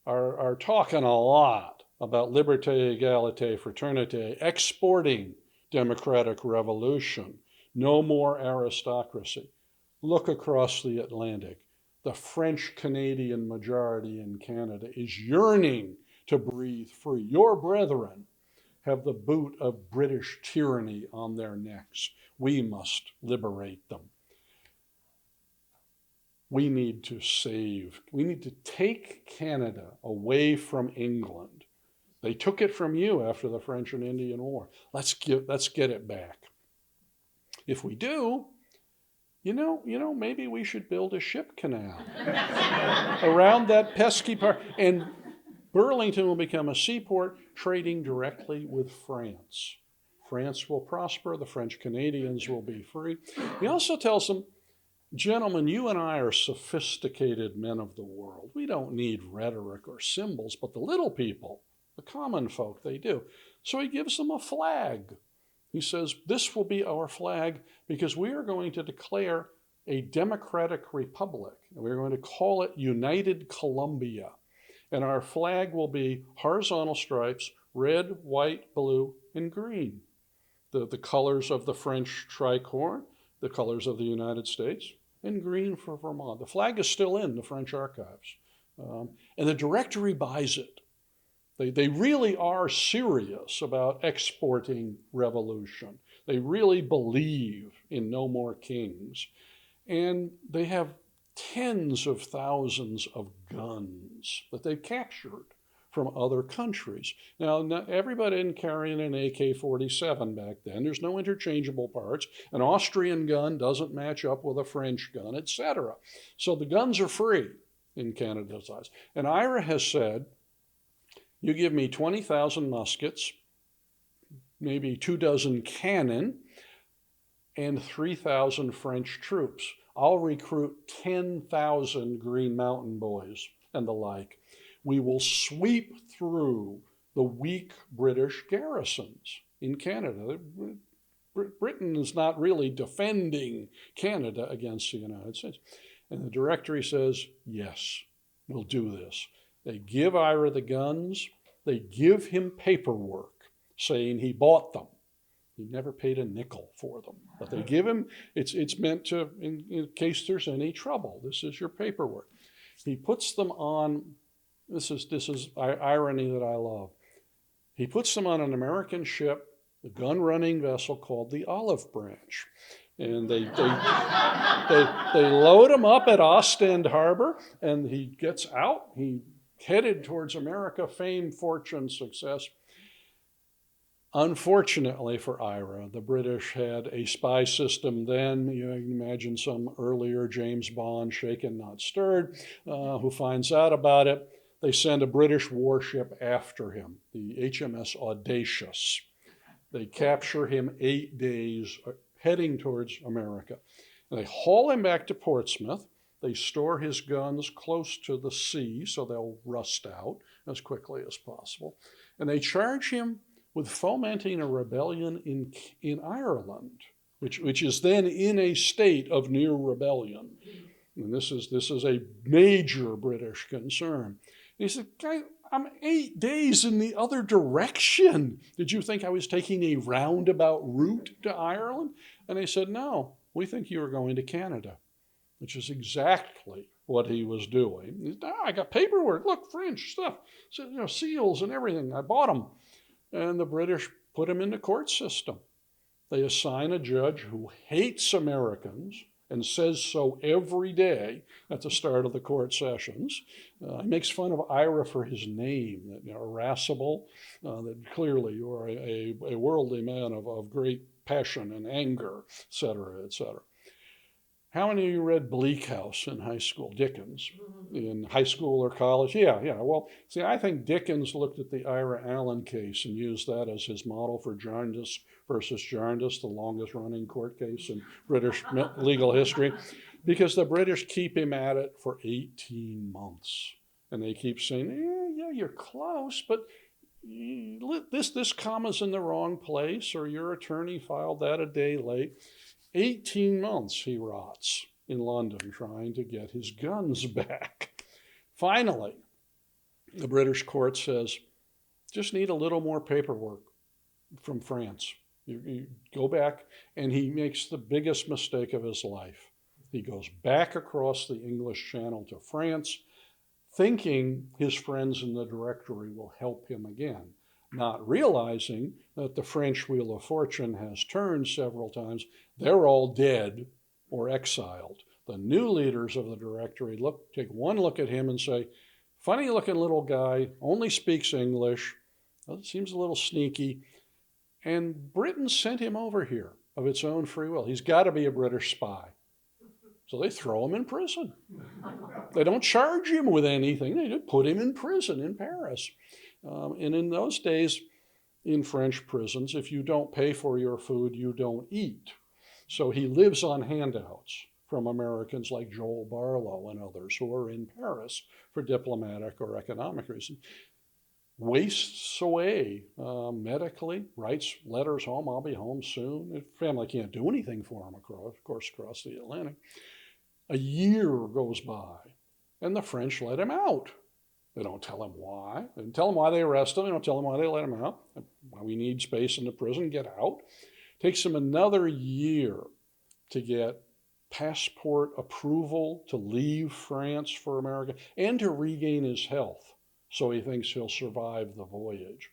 Speaker 3: are talking a lot about liberté, égalité, fraternité, exporting democratic revolution, no more aristocracy. Look across the Atlantic. The French-Canadian majority in Canada is yearning to breathe free. Your brethren have the boot of British tyranny on their necks. We must liberate them. We need to take Canada away from England. They took it from you after the French and Indian War. Let's get it back. If we do, maybe we should build a ship canal around that pesky part. And Burlington will become a seaport trading directly with France. France will prosper. The French Canadians will be free. He also tells them, gentlemen, you and I are sophisticated men of the world. We don't need rhetoric or symbols, but the little people, the common folk, they do. So he gives them a flag. He says, this will be our flag because we are going to declare a democratic republic. And we're going to call it United Columbia. And our flag will be horizontal stripes, red, white, blue, and green. The colors of the French tricorn, the colors of the United States, and green for Vermont. The flag is still in the French archives. And the directory buys it. They really are serious about exporting revolution. They really believe in no more kings. And they have tens of thousands of guns that they've captured from other countries. Now, not everybody didn't carry an AK-47 back then. There's no interchangeable parts. An Austrian gun doesn't match up with a French gun, etc. So the guns are free in Canada's eyes. And Ira has said, you give me 20,000 muskets, maybe 24 cannon, and 3,000 French troops. I'll recruit 10,000 Green Mountain Boys and the like. We will sweep through the weak British garrisons in Canada. Britain is not really defending Canada against the United States. And the Directory says, yes, we'll do this. They give Ira the guns. They give him paperwork saying he bought them. He never paid a nickel for them. But they give him, it's meant to, in case there's any trouble, this is your paperwork. He puts them on, this is irony that I love. He puts them on an American ship, a gun-running vessel called the Olive Branch. And they load him up at Ostend Harbor, and he gets out. He headed towards America, fame, fortune, success. Unfortunately for Ira, the British had a spy system then. You can imagine some earlier James Bond, shaken not stirred, who finds out about it. They send a British warship after him, the HMS Audacious. They capture him 8 days heading towards America. And they haul him back to Portsmouth. They store his guns close to the sea so they'll rust out as quickly as possible. And they charge him with fomenting a rebellion in Ireland, which is then in a state of near rebellion. And this is a major British concern. And he said, I'm 8 days in the other direction. Did you think I was taking a roundabout route to Ireland? And they said, no, we think you were going to Canada, which is exactly what he was doing. He said, I got paperwork. Look, French stuff, so, seals and everything. I bought them. And the British put him in the court system. They assign a judge who hates Americans and says so every day at the start of the court sessions. He makes fun of Ira for his name, that irascible, that clearly you are a worldly man of great passion and anger, et cetera, et cetera. How many of you read Bleak House in high school, Dickens, in high school or college? Yeah. Well, see, I think Dickens looked at the Ira Allen case and used that as his model for Jarndyce versus Jarndyce, the longest running court case in British legal history, because the British keep him at it for 18 months. And they keep saying, yeah, you're close, but this comma's in the wrong place, or your attorney filed that a day late. 18 months he rots in London trying to get his guns back. Finally, the British court says, just need a little more paperwork from France. You go back, and he makes the biggest mistake of his life. He goes back across the English Channel to France, thinking his friends in the Directory will help him again, not realizing that the French wheel of fortune has turned several times. They're all dead or exiled. The new leaders of the Directory take one look at him and say, funny looking little guy, only speaks English, seems a little sneaky, and Britain sent him over here of its own free will. He's got to be a British spy. So they throw him in prison. They don't charge him with anything. They just put him in prison in Paris. And in those days, in French prisons, if you don't pay for your food, you don't eat. So he lives on handouts from Americans like Joel Barlow and others who are in Paris for diplomatic or economic reasons. Wastes away medically, writes letters home, I'll be home soon. His family can't do anything for him, across the Atlantic. A year goes by, and the French let him out. They don't tell him why. They don't tell him why they arrest him. They don't tell him why they let him out. Why we need space in the prison, get out. Takes him another year to get passport approval to leave France for America and to regain his health. So he thinks he'll survive the voyage.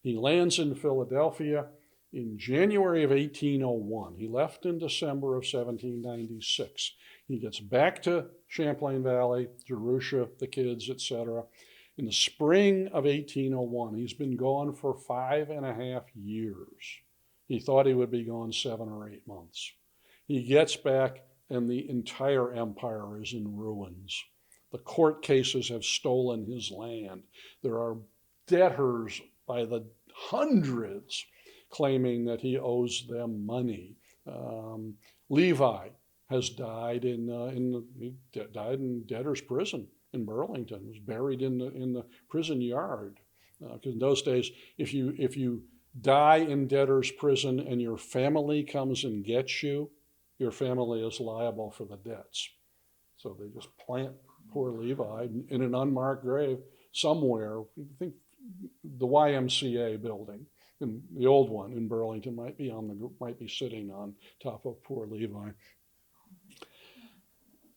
Speaker 3: He lands in Philadelphia in January of 1801. He left in December of 1796. He gets back to Champlain Valley, Jerusha, the kids, etc. In the spring of 1801. He's been gone for 5.5 years. He thought he would be gone 7 or 8 months. He gets back, and the entire empire is in ruins. The court cases have stolen his land. There are debtors by the hundreds claiming that he owes them money. Levi has died died in debtor's prison in Burlington. Was buried in the prison yard. Because in those days, if you die in debtor's prison and your family comes and gets you, your family is liable for the debts. So they just plant poor Levi in an unmarked grave somewhere. I think the YMCA building, and the old one in Burlington, might be sitting on top of poor Levi.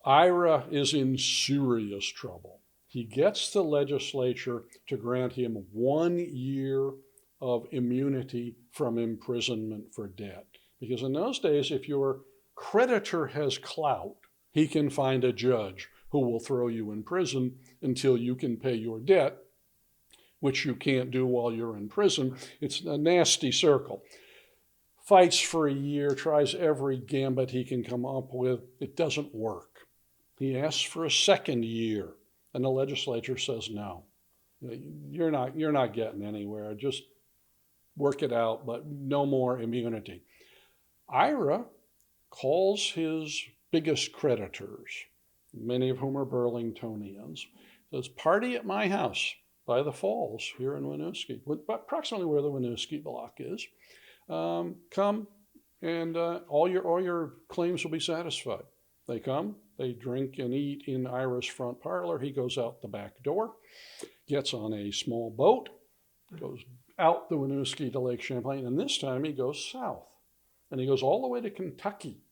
Speaker 3: Ira is in serious trouble. He gets the legislature to grant him 1 year of immunity from imprisonment for debt. Because in those days, if your creditor has clout, he can find a judge who will throw you in prison until you can pay your debt, which you can't do while you're in prison. It's a nasty circle. Fights for a year, tries every gambit he can come up with. It doesn't work. He asks for a second year, and the legislature says no. You're not getting anywhere. Just work it out, but no more immunity. Ira calls his biggest creditors, many of whom are Burlingtonians, says, "Party at my house by the falls here in Winooski," approximately where the Winooski block is. Come, and all your claims will be satisfied. They come, they drink and eat in Ira's front parlor. He goes out the back door, gets on a small boat, goes out the Winooski to Lake Champlain, and this time he goes south. And he goes all the way to Kentucky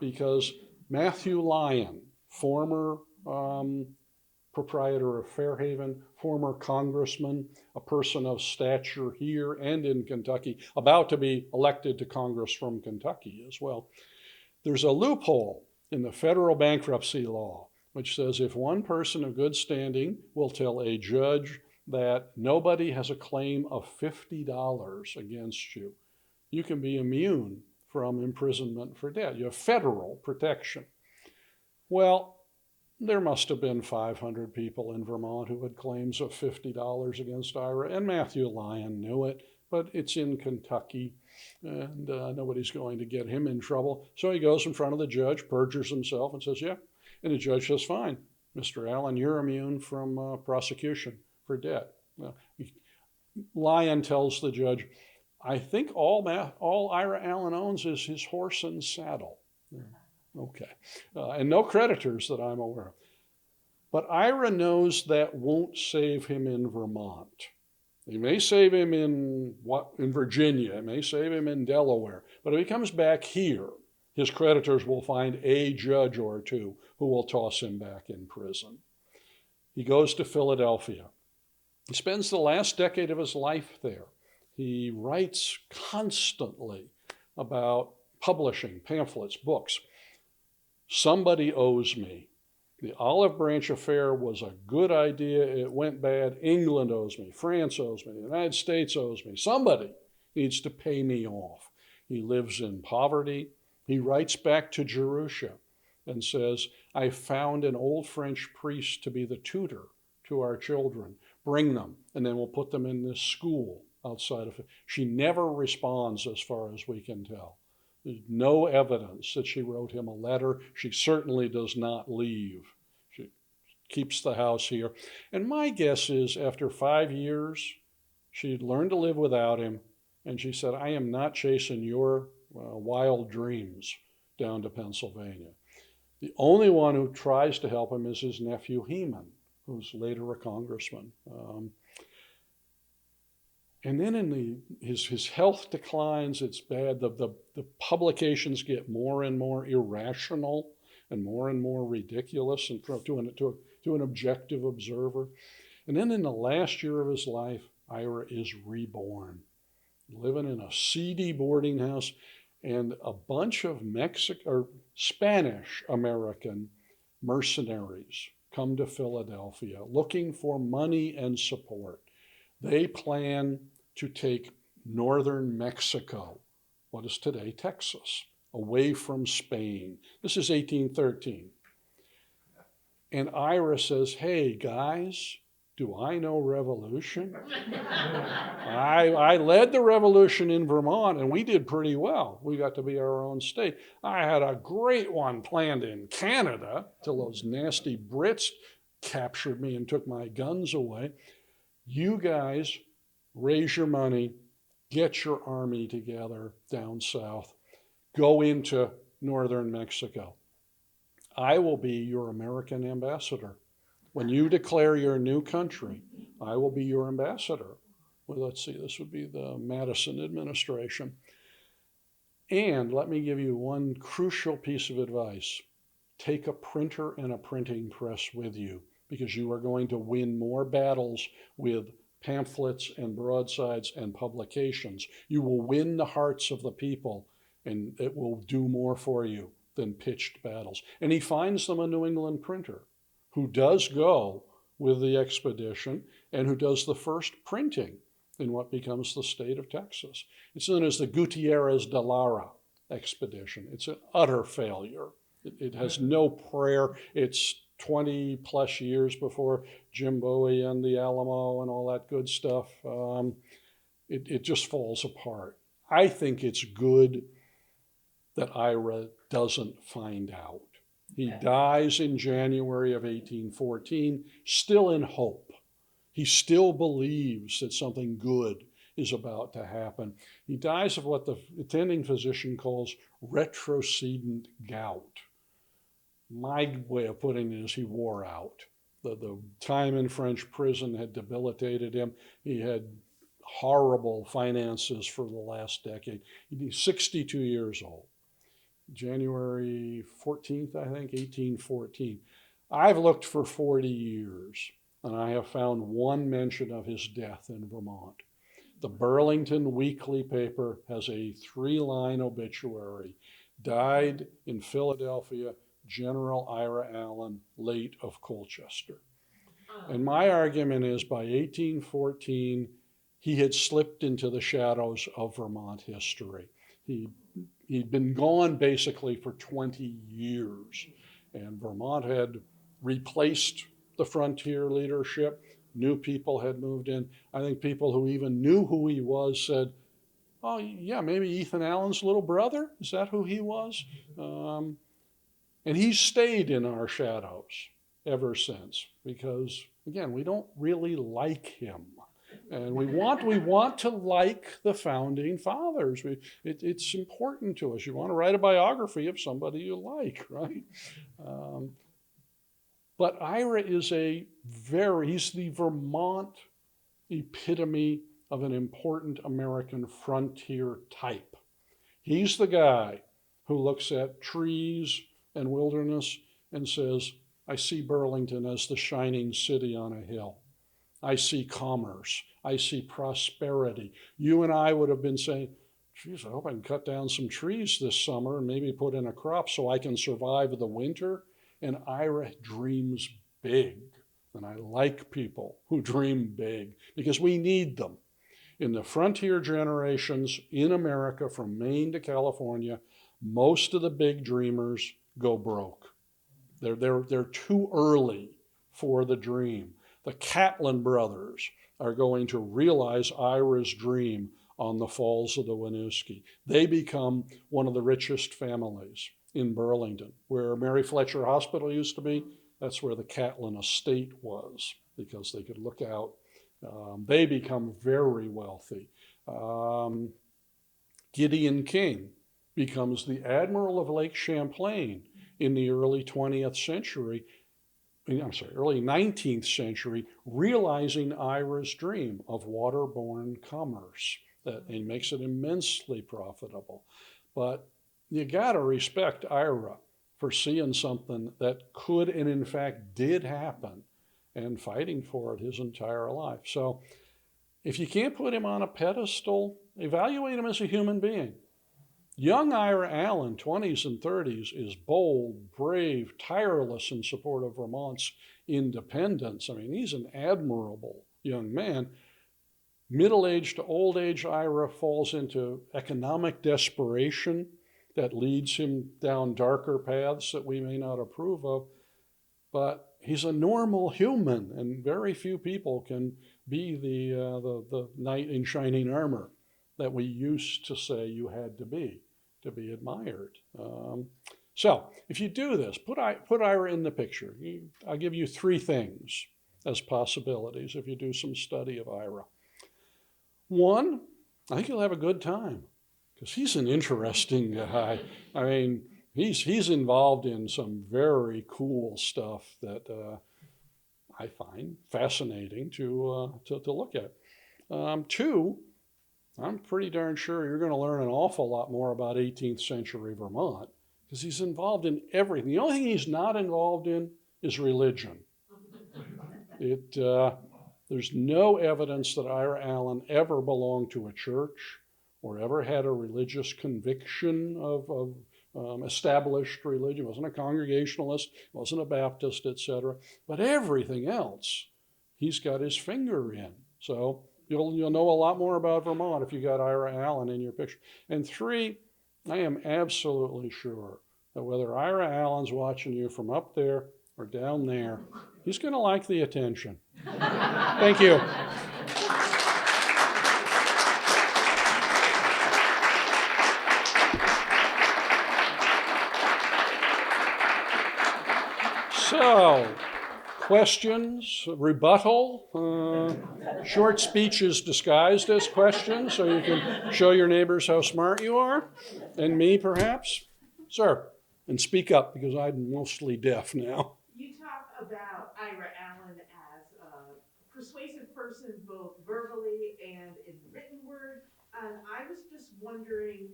Speaker 3: because Matthew Lyon, former proprietor of Fairhaven, former congressman, a person of stature here and in Kentucky, about to be elected to Congress from Kentucky as well. There's a loophole in the federal bankruptcy law which says if one person of good standing will tell a judge that nobody has a claim of $50 against you, you can be immune from imprisonment for debt. You have federal protection. Well, there must have been 500 people in Vermont who had claims of $50 against Ira, and Matthew Lyon knew it, but it's in Kentucky, and nobody's going to get him in trouble. So he goes in front of the judge, perjures himself, and says, yeah. And the judge says, fine, Mr. Allen, you're immune from prosecution for debt. Lyon tells the judge, I think all Ira Allen owns is his horse and saddle. Okay. And no creditors that I'm aware of. But Ira knows that won't save him in Vermont. He may save him in Virginia. It may save him in Delaware. But if he comes back here, his creditors will find a judge or two who will toss him back in prison. He goes to Philadelphia. He spends the last decade of his life there. He writes constantly about publishing, pamphlets, books. Somebody owes me. The olive branch affair was a good idea. It went bad. England owes me. France owes me. The United States owes me. Somebody needs to pay me off. He lives in poverty. He writes back to Jerusha and says, I found an old French priest to be the tutor to our children. Bring them, and then we'll put them in this school outside of it. She never responds as far as we can tell. There's no evidence that she wrote him a letter. She certainly does not leave. She keeps the house here. And my guess is after 5 years, she'd learned to live without him. And she said, I am not chasing your wild dreams down to Pennsylvania. The only one who tries to help him is his nephew Heman, who's later a congressman. And then his health declines, it's bad. The publications get more and more irrational and more ridiculous and to an objective observer. And then in the last year of his life, Ira is reborn, living in a seedy boarding house, and a bunch of Spanish American mercenaries come to Philadelphia looking for money and support. They plan to take northern Mexico, what is today Texas, away from Spain. This is 1813. And Ira says, hey, guys, Do I know revolution? I led the revolution in Vermont, and we did pretty well. We got to be our own state. I had a great one planned in Canada till those nasty Brits captured me and took my guns away. You guys raise your money, get your army together down south, go into northern Mexico. I will be your American ambassador. When you declare your new country, I will be your ambassador. Well, let's see, this would be the Madison administration. And let me give you one crucial piece of advice. Take a printer and a printing press with you, because you are going to win more battles with pamphlets and broadsides and publications. You will win the hearts of the people, and it will do more for you than pitched battles. And he finds them a New England printer who does go with the expedition and who does the first printing in what becomes the state of Texas. It's known as the Gutierrez de Lara expedition. It's an utter failure. It has no prayer. It's 20 plus years before Jim Bowie and the Alamo and all that good stuff. It just falls apart. I think it's good that Ira doesn't find out. He dies in January of 1814, still in hope. He still believes that something good is about to happen. He dies of what the attending physician calls retrocedent gout. My way of putting it is he wore out. The time in French prison had debilitated him. He had horrible finances for the last decade. He's 62 years old. January 14th, I think, 1814. I've looked for 40 years, and I have found one mention of his death in Vermont. The Burlington Weekly paper has a 3-line obituary. Died in Philadelphia, General Ira Allen, late of Colchester. And my argument is by 1814, he had slipped into the shadows of Vermont history. He'd been gone basically for 20 years, and Vermont had replaced the frontier leadership. New people had moved in. I think people who even knew who he was said, oh, yeah, maybe Ethan Allen's little brother? Is that who he was? And he's stayed in our shadows ever since because, again, we don't really like him. And we want to like the founding fathers. It's important to us. You want to write a biography of somebody you like, right? But Ira is he's the Vermont epitome of an important American frontier type. He's the guy who looks at trees and wilderness and says, I see Burlington as the shining city on a hill. I see commerce. I see prosperity. You and I would have been saying, geez, I hope I can cut down some trees this summer and maybe put in a crop so I can survive the winter. And Ira dreams big. And I like people who dream big because we need them. In the frontier generations in America, from Maine to California, most of the big dreamers go broke. They're too early for the dream. The Catlin brothers are going to realize Ira's dream on the falls of the Winooski. They become one of the richest families in Burlington. Where Mary Fletcher Hospital used to be, that's where the Catlin estate was, because they could look out. They become very wealthy. Gideon King becomes the Admiral of Lake Champlain in the early 19th century, realizing Ira's dream of waterborne commerce. That it makes it immensely profitable. But you gotta respect Ira for seeing something that could and in fact did happen and fighting for it his entire life. So if you can't put him on a pedestal, evaluate him as a human being. Young Ira Allen, 20s and 30s, is bold, brave, tireless in support of Vermont's independence. I mean, he's an admirable young man. Middle-aged to old-age Ira falls into economic desperation that leads him down darker paths that we may not approve of. But he's a normal human, and very few people can be the knight in shining armor that we used to say you had to be admired. So if you do this, put Ira in the picture. I'll give you 3 things as possibilities if you do some study of Ira. 1, I think you'll have a good time because he's an interesting guy. I mean, he's involved in some very cool stuff that I find fascinating to look at. 2, I'm pretty darn sure you're going to learn an awful lot more about 18th century Vermont because he's involved in everything. The only thing he's not involved in is religion. There's no evidence that Ira Allen ever belonged to a church or ever had a religious conviction of established religion. He wasn't a Congregationalist, wasn't a Baptist, etc. But everything else, he's got his finger in. So you'll know a lot more about Vermont if you got Ira Allen in your picture. And 3, I am absolutely sure that whether Ira Allen's watching you from up there or down there, he's going to like the attention. Thank you. So, questions, rebuttal, short speeches disguised as questions so you can show your neighbors how smart you are, and me perhaps. Sir, and speak up because I'm mostly deaf now.
Speaker 4: You talk about Ira Allen as a persuasive person, both verbally and in written word. And I was just wondering,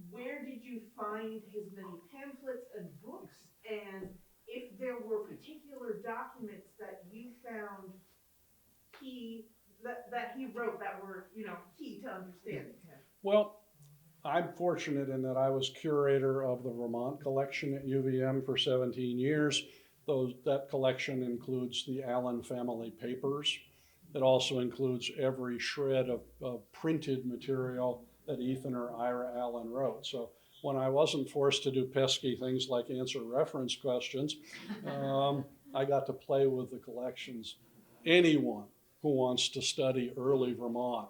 Speaker 4: where did you find his many pamphlets and books? And if there were particular documents that you found key, that he wrote that were, key to understanding him.
Speaker 3: Well, I'm fortunate in that I was curator of the Vermont collection at UVM for 17 years. That collection includes the Allen family papers. It also includes every shred of printed material that Ethan or Ira Allen wrote. So when I wasn't forced to do pesky things like answer reference questions, I got to play with the collections. Anyone who wants to study early Vermont,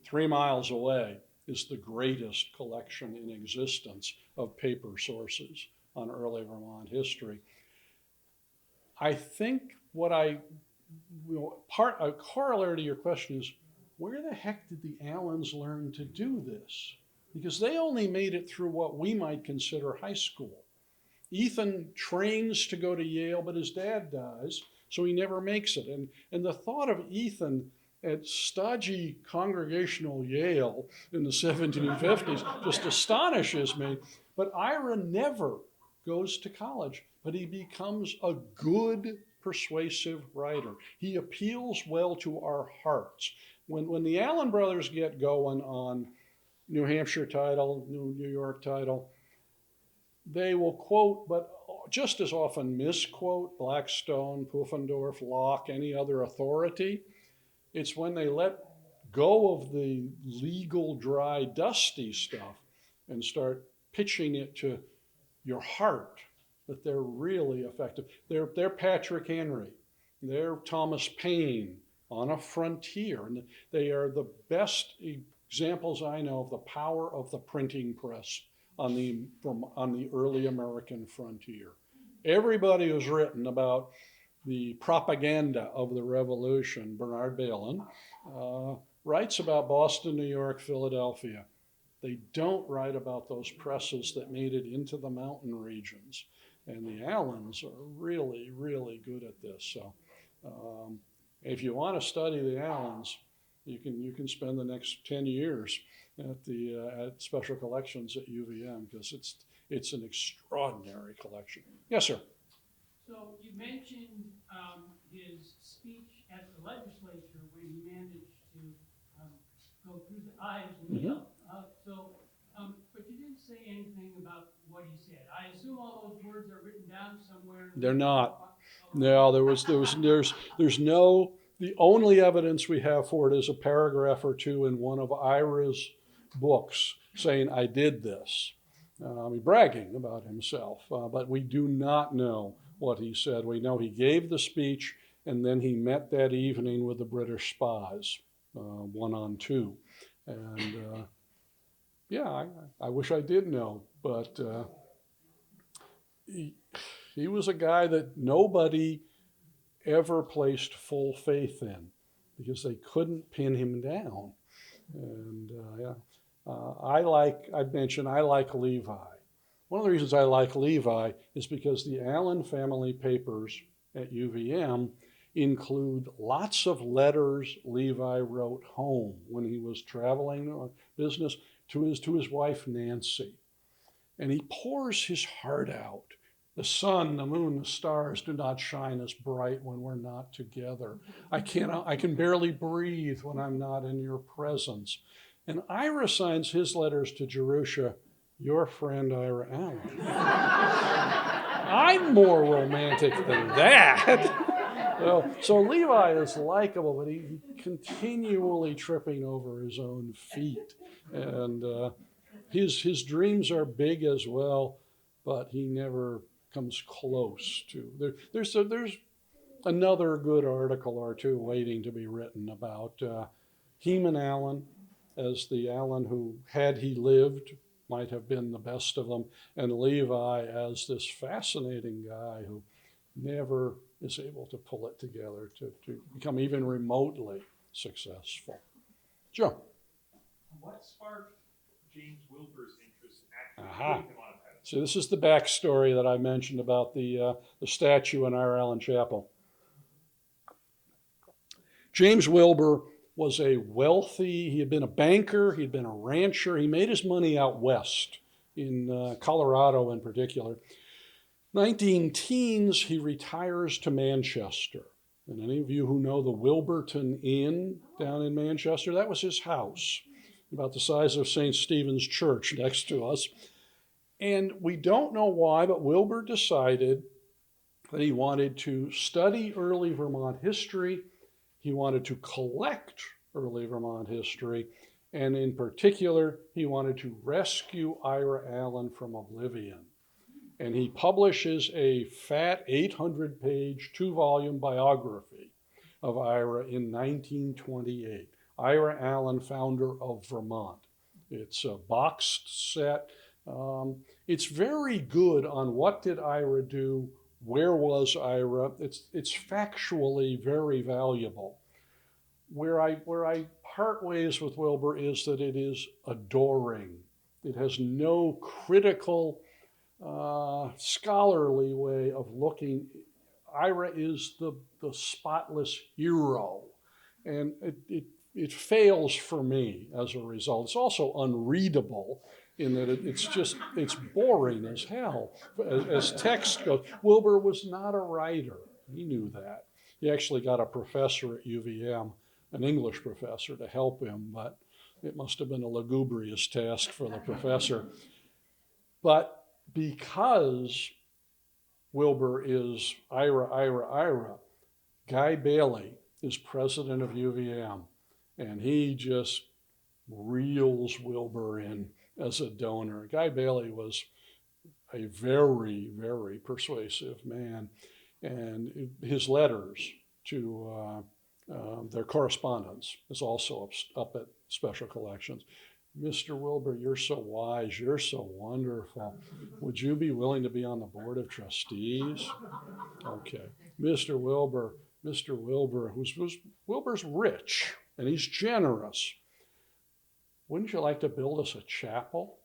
Speaker 3: 3 miles away, is the greatest collection in existence of paper sources on early Vermont history. I think a corollary to your question is, where the heck did the Allens learn to do this? Because they only made it through what we might consider high school. Ethan trains to go to Yale, but his dad dies, so he never makes it. And the thought of Ethan at stodgy Congregational Yale in the 1750s just astonishes me. But Ira never goes to college, but he becomes a good, persuasive writer. He appeals well to our hearts. When the Allen brothers get going on New Hampshire title, New York title, they will quote, but just as often misquote Blackstone, Pufendorf, Locke, any other authority. It's when they let go of the legal, dry, dusty stuff and start pitching it to your heart that they're really effective. They're Patrick Henry. They're Thomas Paine on a frontier. And they are the best examples I know of the power of the printing press on the early American frontier. Everybody who's written about the propaganda of the Revolution, Bernard Bailyn, writes about Boston, New York, Philadelphia. They don't write about those presses that made it into the mountain regions. And the Allens are really, really good at this. So if you want to study the Allens, you can spend the next 10 years at Special Collections at UVM because it's an extraordinary collection. Yes, sir.
Speaker 5: So you mentioned his speech at the legislature when he managed to go through the aisles and yell. But you didn't say anything about what he said. I assume all those words are written down somewhere.
Speaker 3: They're not. No, there's no. The only evidence we have for it is a paragraph or two in one of Ira's books saying, I did this. bragging about himself, but we do not know what he said. We know he gave the speech, and then he met that evening with the British spies, 1-on-2. And yeah, I wish I did know, but he was a guy that nobody ever placed full faith in because they couldn't pin him down. And I like Levi. One of the reasons I like Levi is because the Allen family papers at UVM include lots of letters Levi wrote home when he was traveling on business to his wife Nancy. And he pours his heart out. The sun, the moon, the stars do not shine as bright when we're not together. I can barely breathe when I'm not in your presence. And Ira signs his letters to Jerusha, your friend Ira Allen. I'm more romantic than that. So Levi is likable, but he continually tripping over his own feet. And his dreams are big as well, but he never comes close to. There's another good article or two waiting to be written about Heman Allen as the Allen who, had he lived, might have been the best of them, and Levi as this fascinating guy who never is able to pull it together to become even remotely successful. Joe.
Speaker 1: What sparked James Wilbur's interest in actually
Speaker 3: Aha.
Speaker 1: putting him on a pedestal?
Speaker 3: So this is the backstory that I mentioned about the statue in Ira Allen Chapel. James Wilbur was a wealthy, he had been a banker, he'd been a rancher. He made his money out west, in Colorado in particular. 19-teens, he retires to Manchester. And any of you who know the Wilburton Inn down in Manchester, that was his house, about the size of St. Stephen's Church next to us. And we don't know why, but Wilbur decided that he wanted to study early Vermont history. He wanted to collect early Vermont history. And in particular, he wanted to rescue Ira Allen from oblivion. And he publishes a fat 800-page, 2-volume biography of Ira in 1928. Ira Allen, founder of Vermont. It's a boxed set. It's very good on what did Ira do, where was Ira. It's factually very valuable. Where I part ways with Wilbur is that it is adoring. It has no critical, scholarly way of looking. Ira is the spotless hero, and it fails for me as a result. It's also unreadable in that it's boring as hell as text goes. Wilbur was not a writer. He knew that. He actually got a professor at UVM, an English professor, to help him, but it must have been a lugubrious task for the professor. But because Wilbur is Ira, Guy Bailey is president of UVM, and he just reels Wilbur in as a donor. Guy Bailey was a very, very persuasive man, and his letters to their correspondence is also up at Special Collections. Mr. Wilbur, you're so wise, you're so wonderful. Would you be willing to be on the board of trustees? Okay. Mr. Wilbur, Wilbur's rich and he's generous. Wouldn't you like to build us a chapel?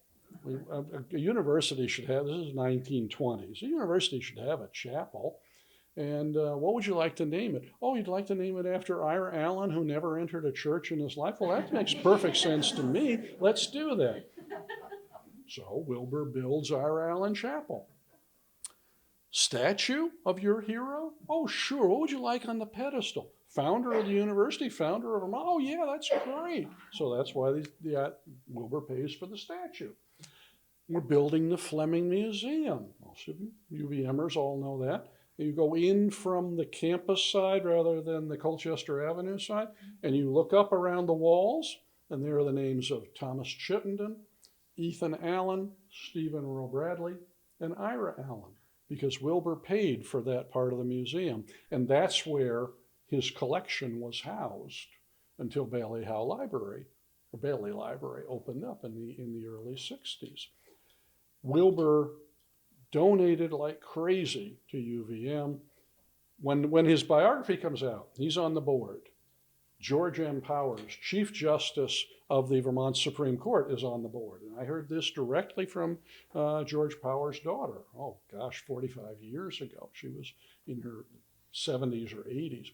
Speaker 3: A university should have, this is 1920s, a university should have a chapel. And what would you like to name it? Oh, you'd like to name it after Ira Allen, who never entered a church in his life? Well, that makes perfect sense to me. Let's do that. So Wilbur builds Ira Allen Chapel. Statue of your hero? Oh, sure. What would you like on the pedestal? Founder of the university, founder of Vermont. Oh, yeah, that's great. So that's why Wilbur pays for the statue. We're building the Fleming Museum. Most of you UVMers all know that. You go in from the campus side rather than the Colchester Avenue side, and you look up around the walls, and there are the names of Thomas Chittenden, Ethan Allen, Stephen Earl Bradley, and Ira Allen, because Wilbur paid for that part of the museum. And that's where his collection was housed until Bailey Library opened up in the early 60s. Wilbur donated like crazy to UVM. When his biography comes out, he's on the board. George M. Powers, Chief Justice of the Vermont Supreme Court, is on the board. And I heard this directly from George Powers' daughter. Oh gosh, 45 years ago. She was in her 70s or 80s.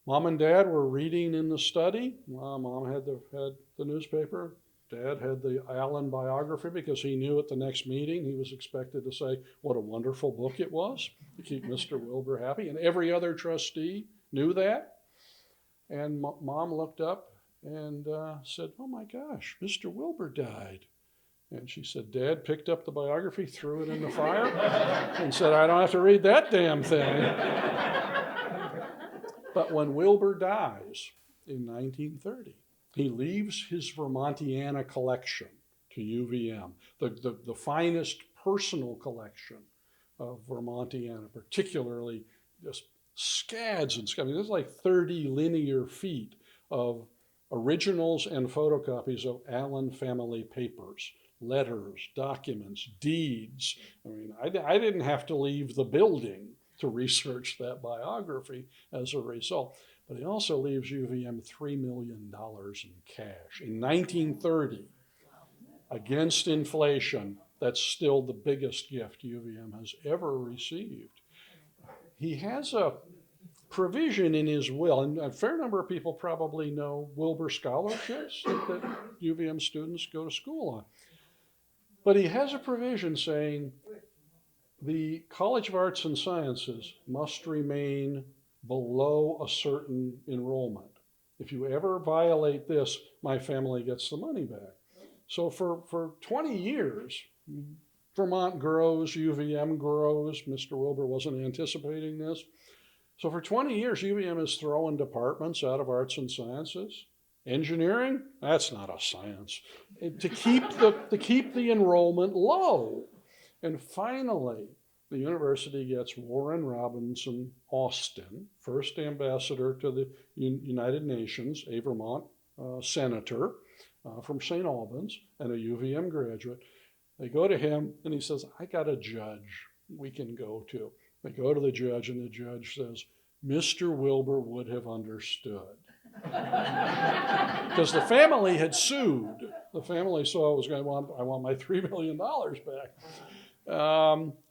Speaker 3: Mom and Dad were reading in the study. Mom had the newspaper. Dad had the Allen biography because he knew at the next meeting he was expected to say what a wonderful book it was to keep Mr. Wilbur happy. And every other trustee knew that. And Mom looked up and said, "Oh my gosh, Mr. Wilbur died." And she said, Dad picked up the biography, threw it in the fire, and said, "I don't have to read that damn thing." But when Wilbur dies in 1930, he leaves his Vermontiana collection to UVM, the finest personal collection of Vermontiana, particularly just scads and scads. I mean, there's like 30 linear feet of originals and photocopies of Allen family papers, letters, documents, deeds. I mean, I didn't have to leave the building to research that biography as a result. But he also leaves UVM $3 million in cash. In 1930, against inflation, that's still the biggest gift UVM has ever received. He has a provision in his will, and a fair number of people probably know Wilbur scholarships that UVM students go to school on. But he has a provision saying the College of Arts and Sciences must remain below a certain enrollment. If you ever violate this, my family gets the money back. So for 20 years, Vermont grows, UVM grows. Mr. Wilbur wasn't anticipating this. So for 20 years, UVM is throwing departments out of arts and sciences. Engineering, that's not a science. To keep the enrollment low. And finally, the university gets Warren Robinson Austin, first ambassador to the United Nations, a Vermont senator from St. Albans, and a UVM graduate. They go to him, and he says, "I got a judge we can go to." They go to the judge, and the judge says, "Mr. Wilbur would have understood." Because the family had sued. The family saw it was going to I want my $3 million back.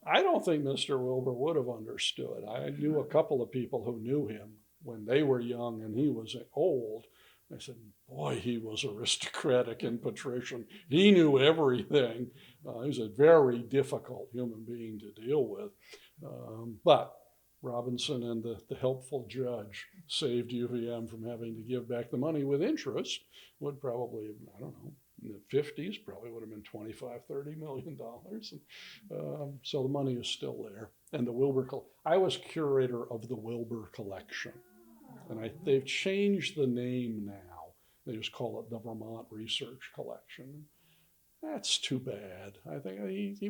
Speaker 3: I don't think Mr. Wilbur would have understood. I knew a couple of people who knew him when they were young and he was old. I said, boy, he was aristocratic and patrician. He knew everything. He was a very difficult human being to deal with. But Robinson and the helpful judge saved UVM from having to give back the money with interest. Would probably, I don't know, in the 50s, probably would have been $25-30 million. So the money is still there. And the Wilbur, I was curator of the Wilbur collection. And they've changed the name now. They just call it the Vermont Research Collection. That's too bad. I think he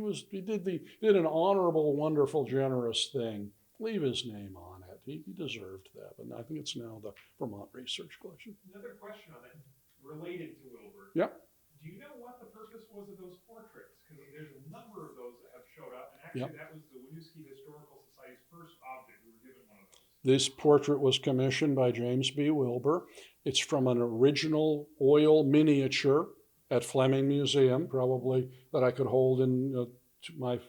Speaker 3: did an honorable, wonderful, generous thing. Leave his name on it. He deserved that. But I think it's now the Vermont Research Collection.
Speaker 1: Another question on that, related to Wilbur.
Speaker 3: Yep.
Speaker 1: Do you know what the purpose was of those portraits? Because there's a number of those that have showed up, and actually that was the Winooski Historical Society's first object. We were given one of those.
Speaker 3: This portrait was commissioned by James B. Wilbur. It's from an original oil miniature at Fleming Museum, probably that I could hold in my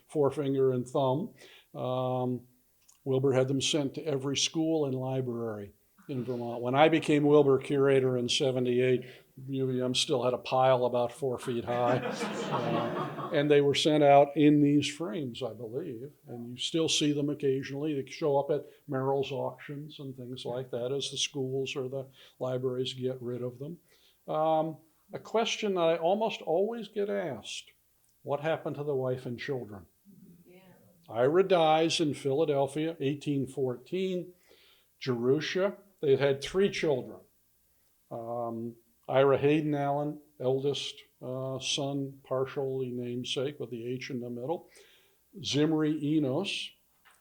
Speaker 3: forefinger and thumb. Wilbur had them sent to every school and library in Vermont. When I became Wilbur curator in '78, UVM still had a pile about 4 feet high. And they were sent out in these frames, I believe. And you still see them occasionally. They show up at Merrill's auctions and things like that as the schools or the libraries get rid of them. A question that I almost always get asked, what happened to the wife and children? Ira dies in Philadelphia, 1814. Jerusha, they had 3 children. Ira Hayden Allen, eldest son, partially namesake with the H in the middle. Zimri Enos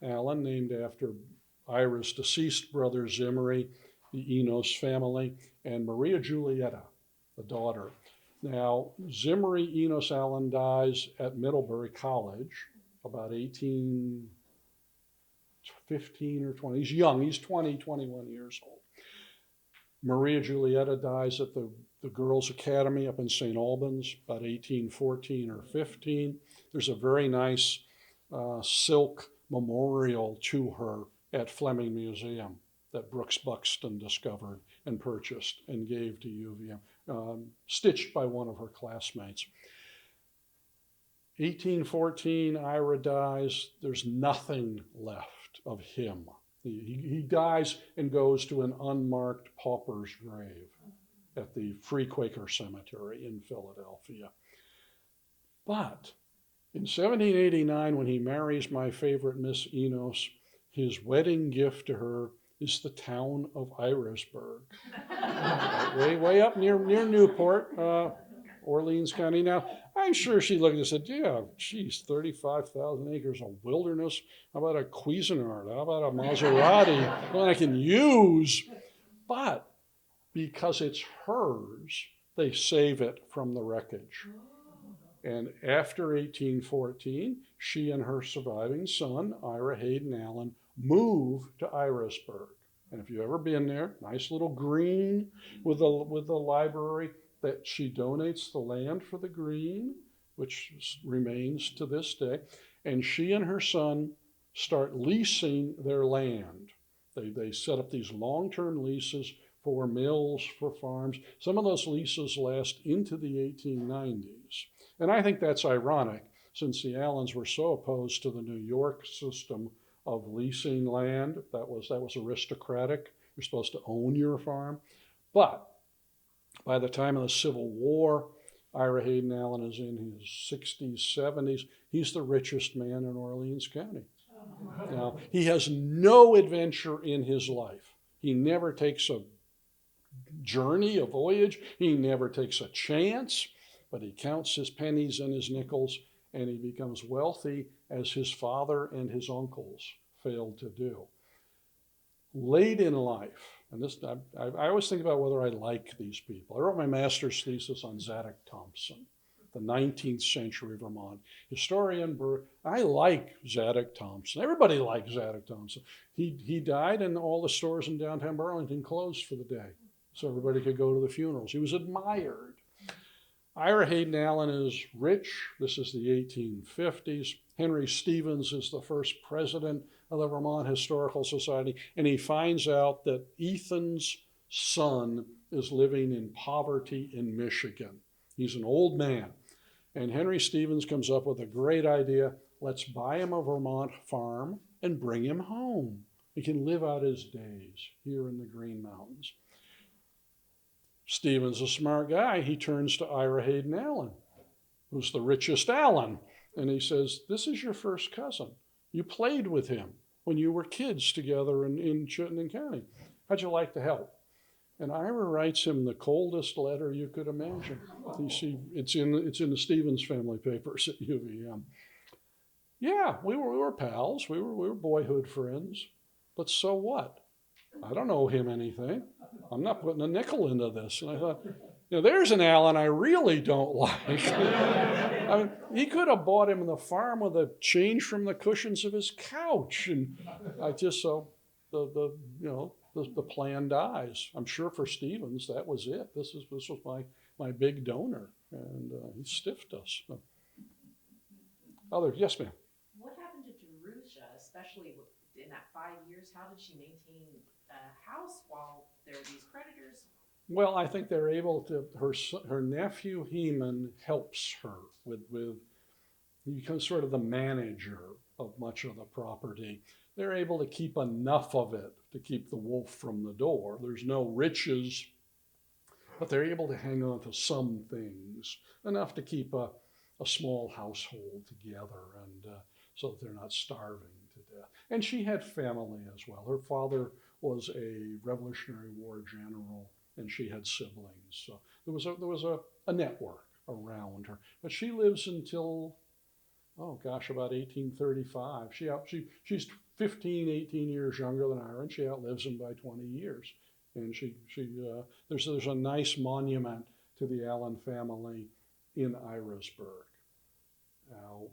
Speaker 3: Allen, named after Ira's deceased brother Zimri, the Enos family, and Maria Julietta, the daughter. Now, Zimri Enos Allen dies at Middlebury College, about 15 or 20. He's young, he's 20, 21 years old. Maria Julietta dies at the Girls' Academy up in St. Albans, about 1814 or 15. There's a very nice silk memorial to her at Fleming Museum that Brooks Buxton discovered and purchased and gave to UVM, stitched by one of her classmates. 1814, Ira dies. There's nothing left of him. He dies and goes to an unmarked pauper's grave at the Free Quaker Cemetery in Philadelphia. But in 1789, when he marries my favorite Miss Enos, his wedding gift to her is the town of Irisburg, way up near Newport, Orleans County. Now, I'm sure she looked and said, yeah, geez, 35,000 acres of wilderness. How about a Cuisinart? How about a Maserati? One I can use. But because it's hers, they save it from the wreckage. And after 1814, she and her surviving son, Ira Hayden Allen, move to Irisburg. And if you've ever been there, nice little green with the library, that she donates the land for the green, which remains to this day. And she and her son start leasing their land. They set up these long-term leases for mills, for farms. Some of those leases last into the 1890s. And I think that's ironic, since the Allens were so opposed to the New York system of leasing land. That was aristocratic. You're supposed to own your farm. But by the time of the Civil War, Ira Hayden Allen is in his 60s, 70s. He's the richest man in Orleans County. Now, he has no adventure in his life. He never takes a journey, a voyage. He never takes a chance, but he counts his pennies and his nickels, and he becomes wealthy as his father and his uncles failed to do. Late in life, and this I always think about whether I like these people. I wrote my master's thesis on Zadok Thompson, the 19th century Vermont historian. I like Zadok Thompson. Everybody likes Zadok Thompson. He died, and all the stores in downtown Burlington closed for the day, so everybody could go to the funerals. He was admired. Ira Hayden Allen is rich. This is the 1850s. Henry Stevens is the first president of the Vermont Historical Society, and he finds out that Ethan's son is living in poverty in Michigan. He's an old man. And Henry Stevens comes up with a great idea. Let's buy him a Vermont farm and bring him home. He can live out his days here in the Green Mountains. Stevens, a smart guy, he turns to Ira Hayden Allen, who's the richest Allen. And he says, this is your first cousin. You played with him when you were kids together in Chittenden County. How'd you like to help? And Ira writes him the coldest letter you could imagine. You see, it's in the Stevens family papers at UVM. Yeah, we were pals. We were boyhood friends. But so what? I don't owe him anything. I'm not putting a nickel into this. And I thought, there's an Allen I really don't like. I mean, he could have bought him the farm with a change from the cushions of his couch. And I just, so the plan dies. I'm sure for Stevens, that was it. This was my big donor, and he stiffed us. Yes, ma'am.
Speaker 6: What happened to Jerusha, especially in that 5 years? How did she maintain a house while there were these creditors?
Speaker 3: Well, I think they're able to. Her nephew Heman helps her with. He becomes sort of the manager of much of the property. They're able to keep enough of it to keep the wolf from the door. There's no riches, but they're able to hang on to some things, enough to keep a small household together, and so that they're not starving to death. And she had family as well. Her father was a Revolutionary War general, and she had siblings. So there was a network around her. But she lives until, oh gosh, about 1835. She's 15, 18 years younger than Ira, and she outlives him by 20 years. And there's a nice monument to the Allen family in Irasburg. Now,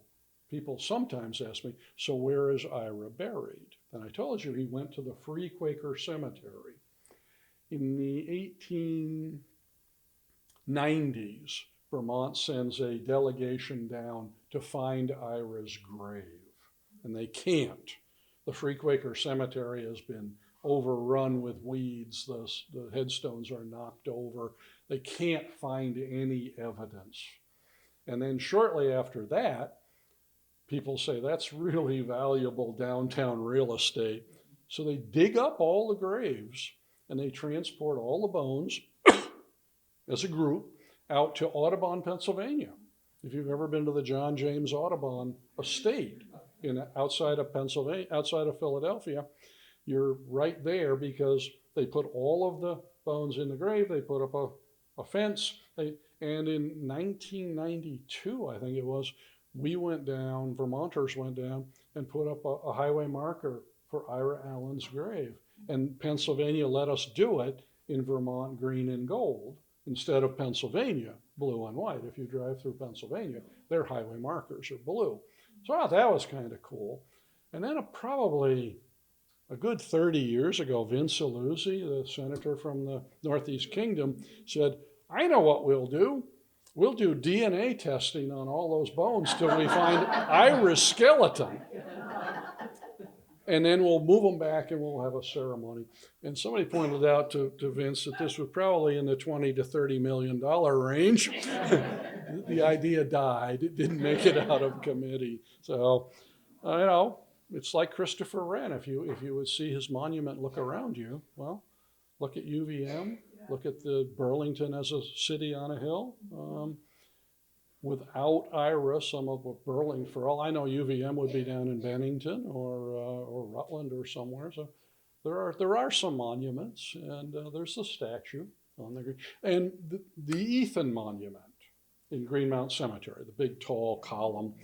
Speaker 3: people sometimes ask me, so where is Ira buried? And I told you he went to the Free Quaker Cemetery. In the 1890s, Vermont sends a delegation down to find Ira's grave, and they can't. The Free Quaker Cemetery has been overrun with weeds. The headstones are knocked over. They can't find any evidence. And then shortly after that, people say that's really valuable downtown real estate. So they dig up all the graves and they transport all the bones as a group out to Audubon, Pennsylvania. If you've ever been to the John James Audubon estate outside of Pennsylvania, outside of Philadelphia, you're right there because they put all of the bones in the grave. They put up a fence. And in 1992, I think it was, Vermonters went down and put up a highway marker for Ira Allen's grave. And Pennsylvania let us do it in Vermont green and gold instead of Pennsylvania blue and white. If you drive through Pennsylvania, their highway markers are blue. So I thought that was kind of cool. And then probably a good 30 years ago, Vince Illuzzi, the senator from the Northeast Kingdom, said, I know what we'll do. We'll do DNA testing on all those bones till we find Ira's skeleton. And then we'll move them back and we'll have a ceremony. And somebody pointed out to Vince that this was probably in the $20 to $30 million range. The idea died. It didn't make it out of committee. So, it's like Christopher Wren. If you would see his monument look around you, well, look at UVM, look at the Burlington as a city on a hill. Without Ira, some of Burlington, for all I know, UVM would be down in Bennington or Rutland or somewhere. So there are some monuments, and there's the statue on the green, and the Ethan Monument in Greenmount Cemetery, the big tall column.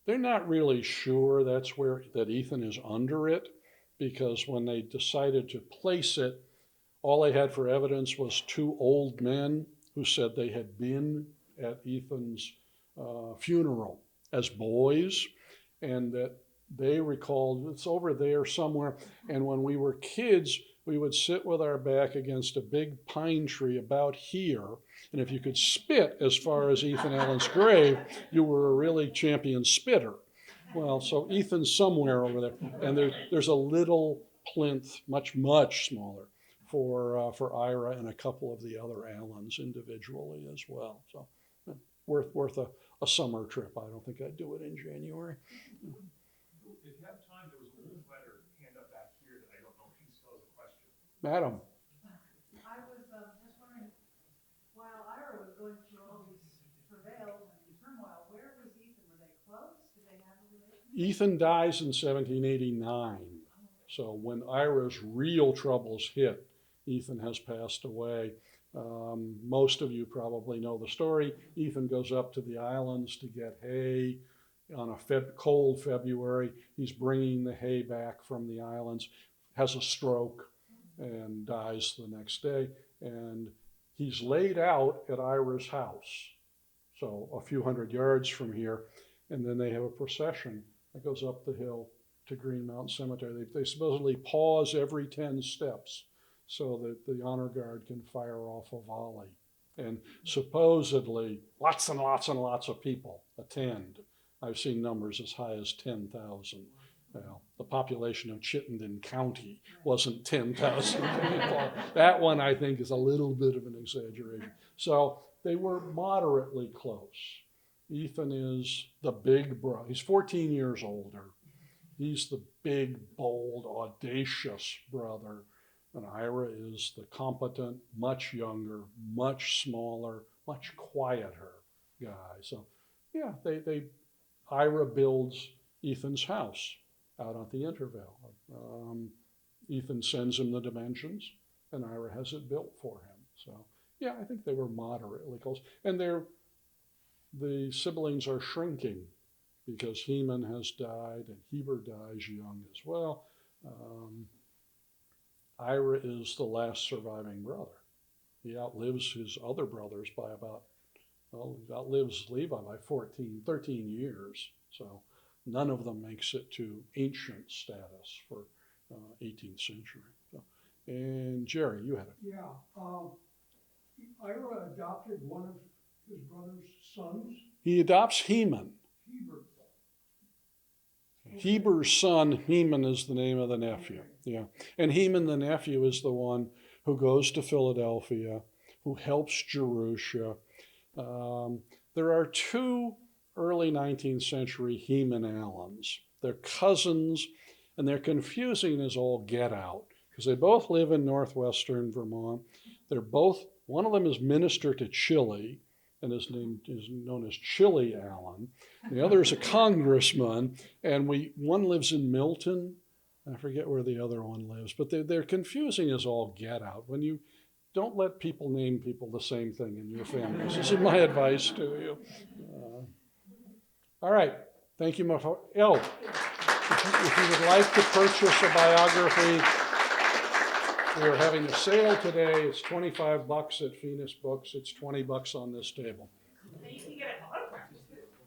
Speaker 3: They're not really sure that Ethan is under it, because when they decided to place it, all they had for evidence was two old men who said they had been at Ethan's funeral as boys, and that they recalled it's over there somewhere. And when we were kids, we would sit with our back against a big pine tree about here, and if you could spit as far as Ethan Allen's grave, you were a really champion spitter. Well, so Ethan's somewhere over there, and there's a little plinth, much smaller, for Ira and a couple of the other Allens individually as well. So worth a summer trip. I don't think I'd do it in January.
Speaker 1: If you have time, there was a little letter hand up back here that I don't know if she still has a question.
Speaker 3: Madam.
Speaker 7: I was just wondering, while Ira was going through all these travails and turmoil, where was Ethan? Were they close? Did they have a relationship?
Speaker 3: Ethan dies in 1789. So when Ira's real troubles hit, Ethan has passed away. Most of you probably know the story. Ethan goes up to the islands to get hay on a cold February. He's bringing the hay back from the islands, has a stroke, and dies the next day. And he's laid out at Ira's house, so a few hundred yards from here. And then they have a procession that goes up the hill to Green Mountain Cemetery. They supposedly pause every 10 steps so that the honor guard can fire off a volley. And supposedly lots and lots and lots of people attend. I've seen numbers as high as 10,000. Well, the population of Chittenden County wasn't 10,000 people. That one, I think, is a little bit of an exaggeration. So they were moderately close. Ethan is the big brother. He's 14 years older. He's the big, bold, audacious brother. And Ira is the competent, much younger, much smaller, much quieter guy. So, yeah, Ira builds Ethan's house out at the Intervale. Ethan sends him the dimensions, and Ira has it built for him. So Yeah, I think they were moderately close. And the siblings are shrinking because Heman has died and Heber dies young as well. Ira is the last surviving brother. He outlives his other brothers by about, well, he outlives Levi by 13 years. So none of them makes it to ancient status for 18th century. So, and Jerry, you had it.
Speaker 8: Yeah, Ira adopted one of his brother's sons,
Speaker 3: He adopts Heman.
Speaker 8: Heber.
Speaker 3: Heber's son, Heman, is the name of the nephew. Yeah. And Heman, the nephew, is the one who goes to Philadelphia, who helps Jerusha. There are two early 19th century Heman Allens. They're cousins, and they're confusing as all get out, because they both live in northwestern Vermont. They're both, one of them is minister to Chile, and his name is known as Chili Allen. The other is a congressman, and one lives in Milton. I forget where the other one lives, but they're confusing as all get out. When you don't let people name people the same thing in your families. This is my advice to you. All right, thank you, my friend. Oh, if you would like to purchase a biography, we are having a sale today. It's $25 at Phoenix Books. It's $20 on this table.
Speaker 4: And you can get an autograph.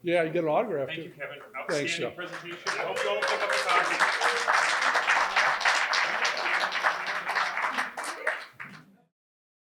Speaker 3: Yeah, you get an autograph
Speaker 1: Thank
Speaker 3: too.
Speaker 1: you, Kevin.
Speaker 3: Thanks,
Speaker 1: Outstanding
Speaker 3: Jeff.
Speaker 1: presentation. I hope you all pick up a copy.